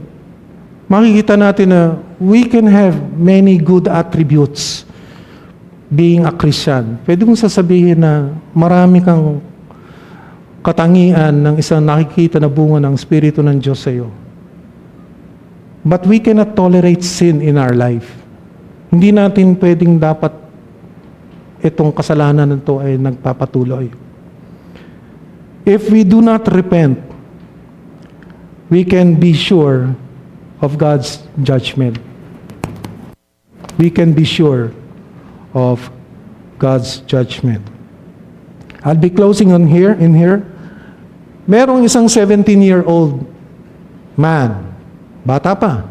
makikita natin na we can have many good attributes being a Christian. Pwede mong sasabihin na marami kang katangian ng isang nakikita na bunga ng Espiritu ng Diyos sa iyo. But we cannot tolerate sin in our life. Hindi natin pwedeng dapat itong kasalanan na ito ay nagpapatuloy. If we do not repent, we can be sure of God's judgment. We can be sure of God's judgment. I'll be closing in here. Merong isang 17-year-old man, bata pa,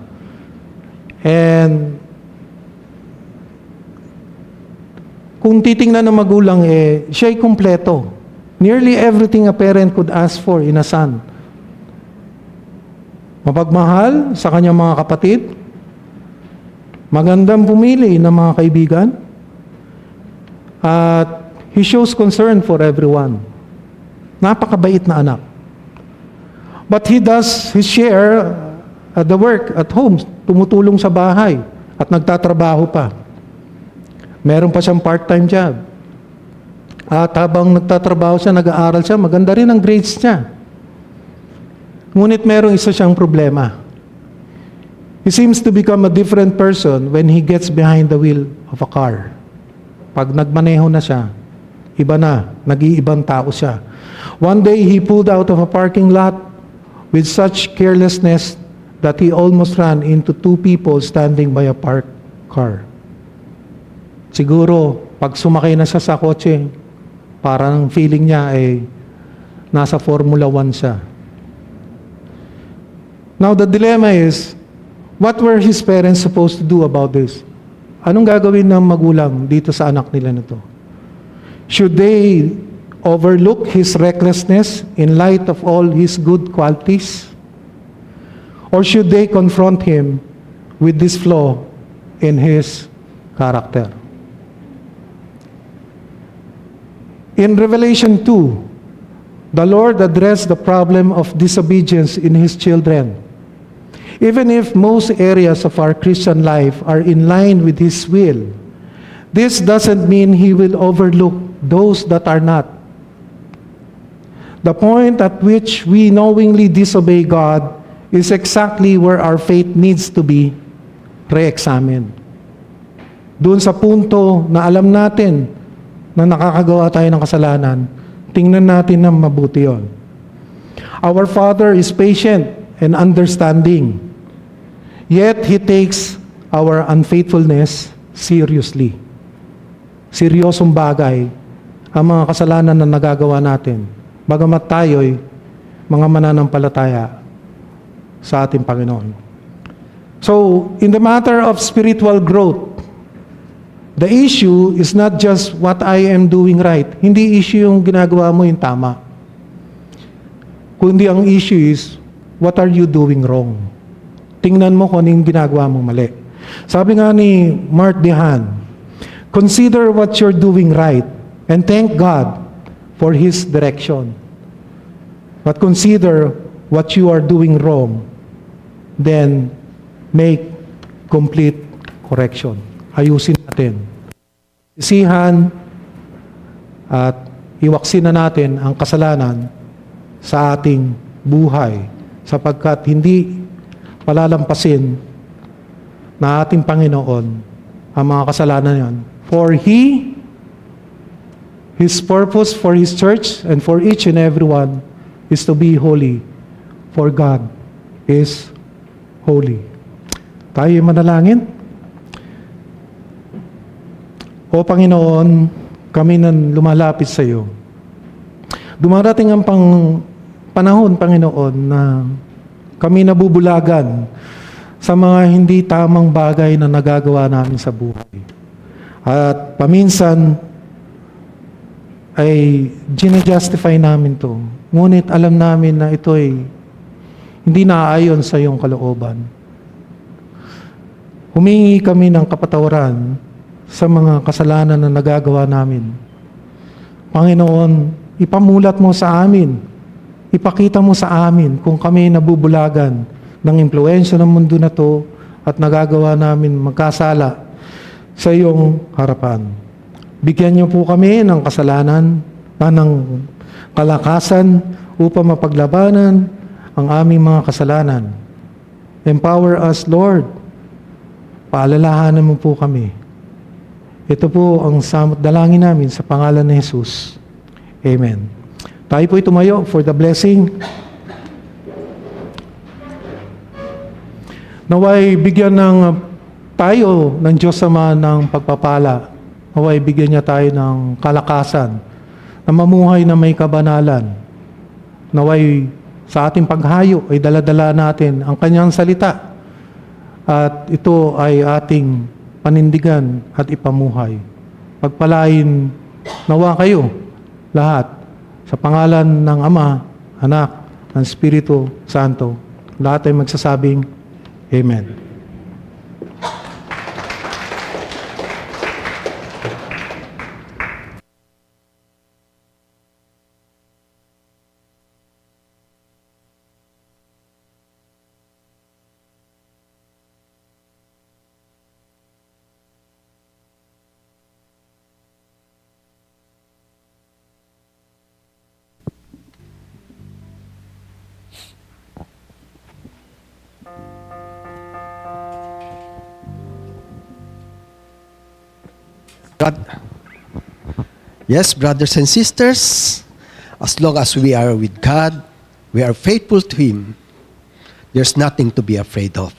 and kung titingnan ng magulang, siya'y kumpleto. Nearly everything a parent could ask for in a son. Mapagmahal sa kanyang mga kapatid, magandang pumili ng mga kaibigan, at he shows concern for everyone. Napakabait na anak. But he does his share at the work, at home, tumutulong sa bahay, at nagtatrabaho pa. Meron pa siyang part-time job. At habang nagtatrabaho siya, nag-aaral siya, maganda rin ang grades niya. Ngunit merong isa siyang problema. He seems to become a different person when he gets behind the wheel of a car. Pag nagmaneho na siya, iba na, nag-iibang tao siya. One day, he pulled out of a parking lot with such carelessness that he almost ran into two people standing by a parked car. Siguro, pag sumakay na siya sa kotse, parang feeling niya ay nasa Formula 1 siya. Now, the dilemma is, what were his parents supposed to do about this? Anong gagawin ng magulang dito sa anak nila na to? Should they overlook his recklessness in light of all his good qualities? Or should they confront him with this flaw in his character? In Revelation 2, the Lord addressed the problem of disobedience in His children. Even if most areas of our Christian life are in line with His will, this doesn't mean He will overlook those that are not. The point at which we knowingly disobey God is exactly where our faith needs to be re-examined. Doon sa punto na alam natin na nakakagawa tayo ng kasalanan, tingnan natin ng mabuti yon. Our Father is patient and understanding, yet He takes our unfaithfulness seriously. Seryosong bagay ang mga kasalanan na nagagawa natin, bagamat tayo'y mga mananampalataya sa ating Panginoon. So, in the matter of spiritual growth, the issue is not just what I am doing right. Hindi issue yung ginagawa mo yung tama. Kundi ang issue is, what are you doing wrong? Tingnan mo kung anong ginagawa mong mali. Sabi nga ni Mark Dehan, consider what you're doing right and thank God for His direction. But consider what you are doing wrong, then make complete correction. Ayusin natin. Sisihan at iwaksin na natin ang kasalanan sa ating buhay sapagkat hindi palalampasin na ating Panginoon ang mga kasalanan yan. For His purpose for His church and for each and every one is to be holy, for God is holy. Tayo manalangin. O Panginoon, kami nang lumalapit sa iyo. Dumarating ang panahon, Panginoon, na kami nabubulagan sa mga hindi tamang bagay na nagagawa namin sa buhay. At paminsan, ay gina-justify namin to. Ngunit alam namin na ito ay hindi naaayon sa iyong kalooban. Humingi kami ng kapatawaran sa mga kasalanan na nagagawa namin. Panginoon, ipamulat mo sa amin, ipakita mo sa amin kung kami nabubulagan ng impluensya ng mundo na to at nagagawa namin magkasala sa iyong harapan. Bigyan niyo po kami ng kasalanan, ng kalakasan upang mapaglabanan ang aming mga kasalanan. Empower us, Lord. Paalalahanan mo po kami. Ito po ang samot dalangin namin sa pangalan ni Jesus. Amen. Tayo po'y tumayo for the blessing. Naway bigyan tayo ng Diyos Ama ng pagpapala. Naway bigyan niya tayo ng kalakasan na mamuhay na may kabanalan. Naway sa ating paghayo ay daladala natin ang kanyang salita. At ito ay ating panindigan at ipamuhay. Pagpalain nawa kayo lahat sa pangalan ng Ama, Anak, ng Espiritu Santo. Lahat ay magsasabing Amen. Yes, brothers and sisters, as long as we are with God, we are faithful to Him, there's nothing to be afraid of.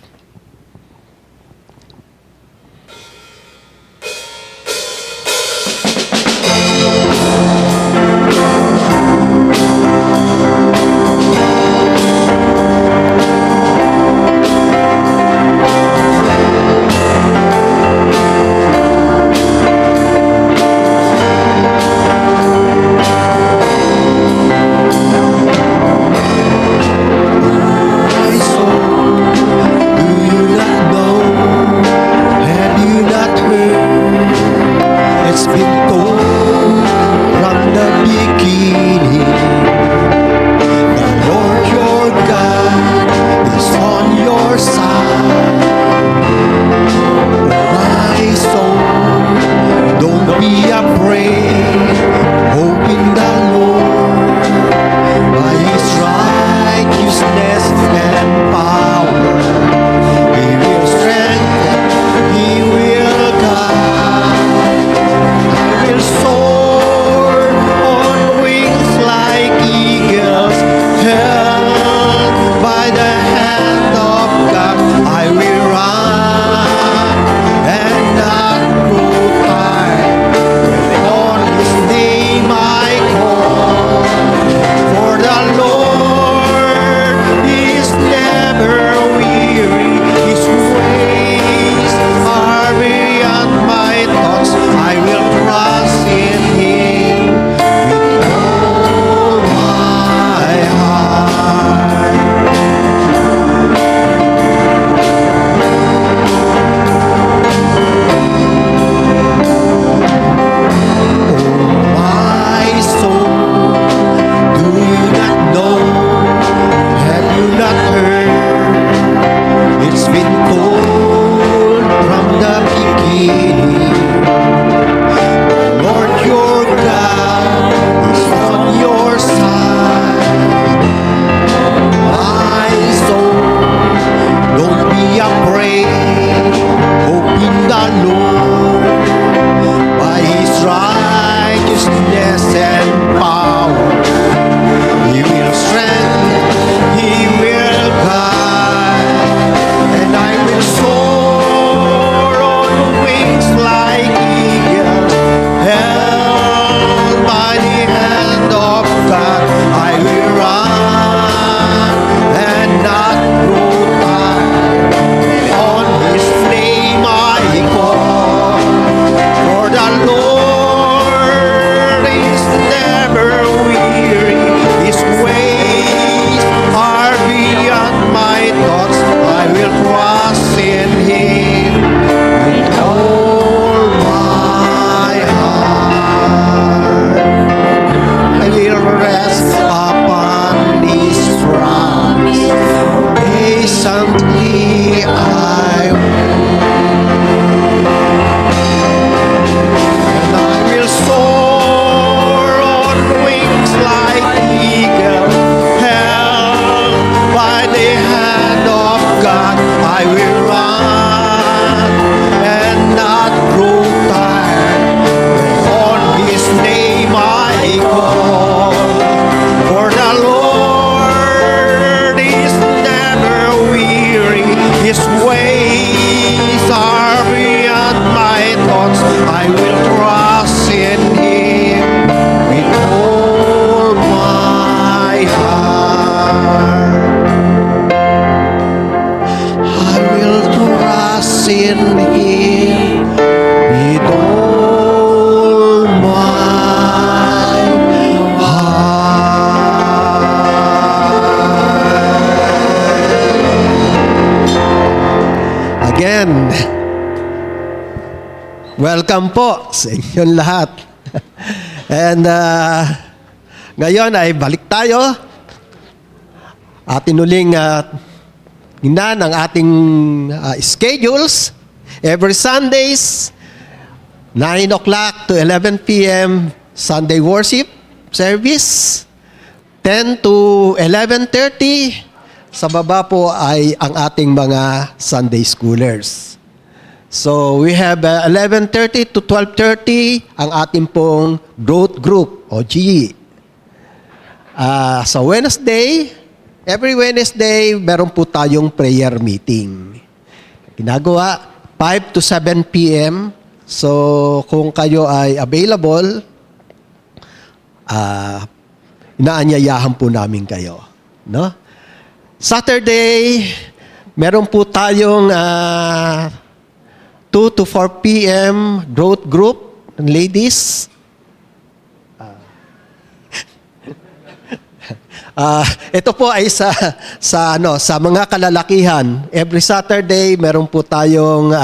rest upon His promise. Patiently I and I will soar on wings like eagle, held by the hand of God. I will run and not grow tired. On His name I call. For the Lord is never weary. His ways are beyond my thoughts. I will trust in Him with all my heart. I will trust in Him with all my heart. Again, welcome po sa inyong lahat. And ngayon ay balik tayo. Atin uling tingnan ang ating schedules. Every Sundays, 9 o'clock to 11 p.m. Sunday worship service. 10 to 11:30. Sa baba po ay ang ating mga Sunday schoolers. So we have 11:30 to 12:30 ang ating pong growth group o GE. Sa Wednesday, every Wednesday, meron po tayong prayer meeting. Ginagawa 5 to 7 p.m. So kung kayo ay available, inaanyayahan po namin kayo. No? Saturday, meron po tayong 2 to 4 p.m. growth group ng ladies. Ito po ay sa mga kalalakihan. Every Saturday meron po tayong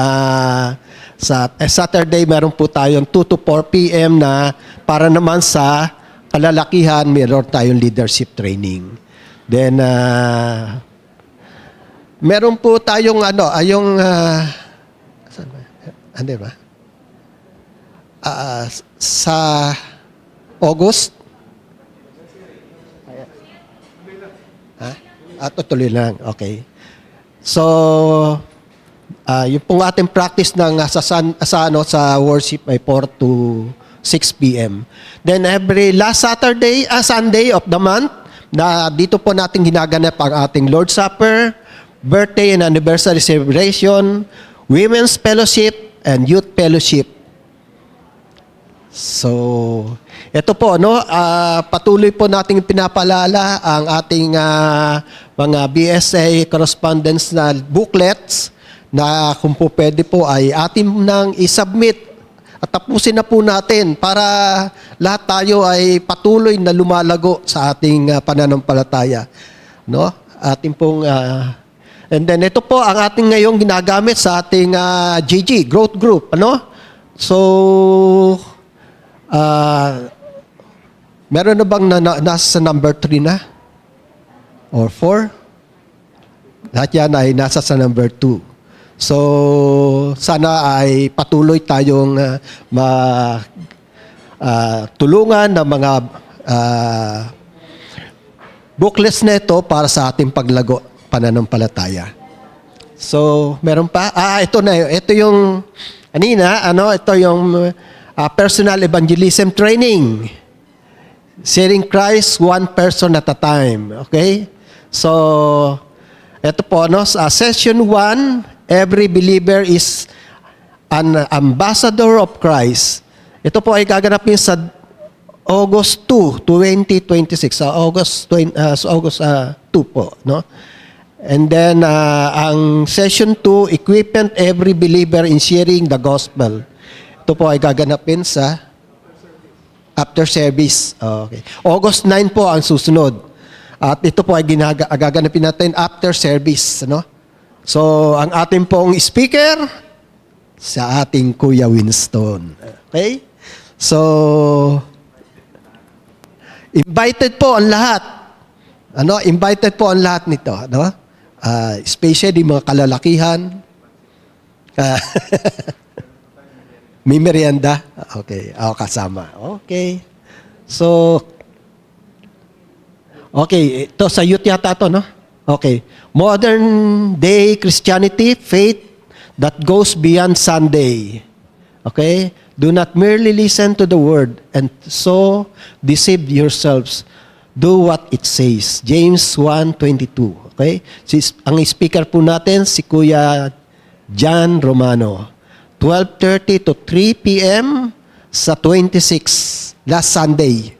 Saturday meron po tayong 2 to 4 p.m. na para naman sa kalalakihan meron tayong leadership training. Then meron po tayong ano ba? Sa August. Tutuloy lang. Okay. So, yung pong ating practice ng sa worship ay 4 to 6 p.m. Then every last Sunday of the month, na dito po natin ginaganap ang ating Lord's Supper, birthday and anniversary celebration, women's fellowship, and youth fellowship. So, ito po, patuloy po nating pinapalala ang ating mga BSA correspondence na booklets na kung po pwede po ay atin nang isubmit at tapusin na po natin para lahat tayo ay patuloy na lumalago sa ating pananampalataya. No? Ating pong and then ito po ang ating ngayong ginagamit sa ating GG, growth group. So, meron na bang nasa number 3 na? Or 4? Lahat yan ay nasa sa number 2. So, sana ay patuloy tayong tulungan ng mga booklets na ito para sa ating paglago pananampalataya. So, meron pa? Ito na. Ito yung, ito yung personal evangelism training. Sharing Christ one person at a time. Okay? So, ito po, session 1, every believer is an ambassador of Christ. Ito po ay gaganapin sa August 2, 2026. August 2 po. No? And then, ang session 2, equipment every believer in sharing the gospel. Ito po ay gaganapin sa after service. Okay. August 9 po ang susunod. At ito po ay gaganapin natin after service. So, ang ating pong speaker, sa ating Kuya Winston. Okay? So, Invited po ang lahat. Invited po ang lahat nito, especially mga kalalakihan. May merienda? Okay, ako kasama. Okay. So, okay, ito sa youth yata to, no? Okay. Modern day Christianity, faith that goes beyond Sunday. Okay? Do not merely listen to the word and so deceive yourselves. Do what it says. James 1:22. Okay? Ang speaker po natin, si Kuya John Romano. 12:30 to 3 p.m. sa 26, last Sunday.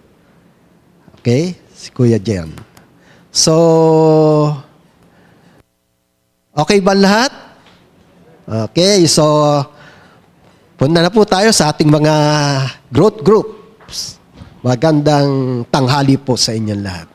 Okay? Si Kuya John. So, okay ba lahat? Okay, so, punta na po tayo sa ating mga growth groups. Magandang tanghali po sa inyong lahat.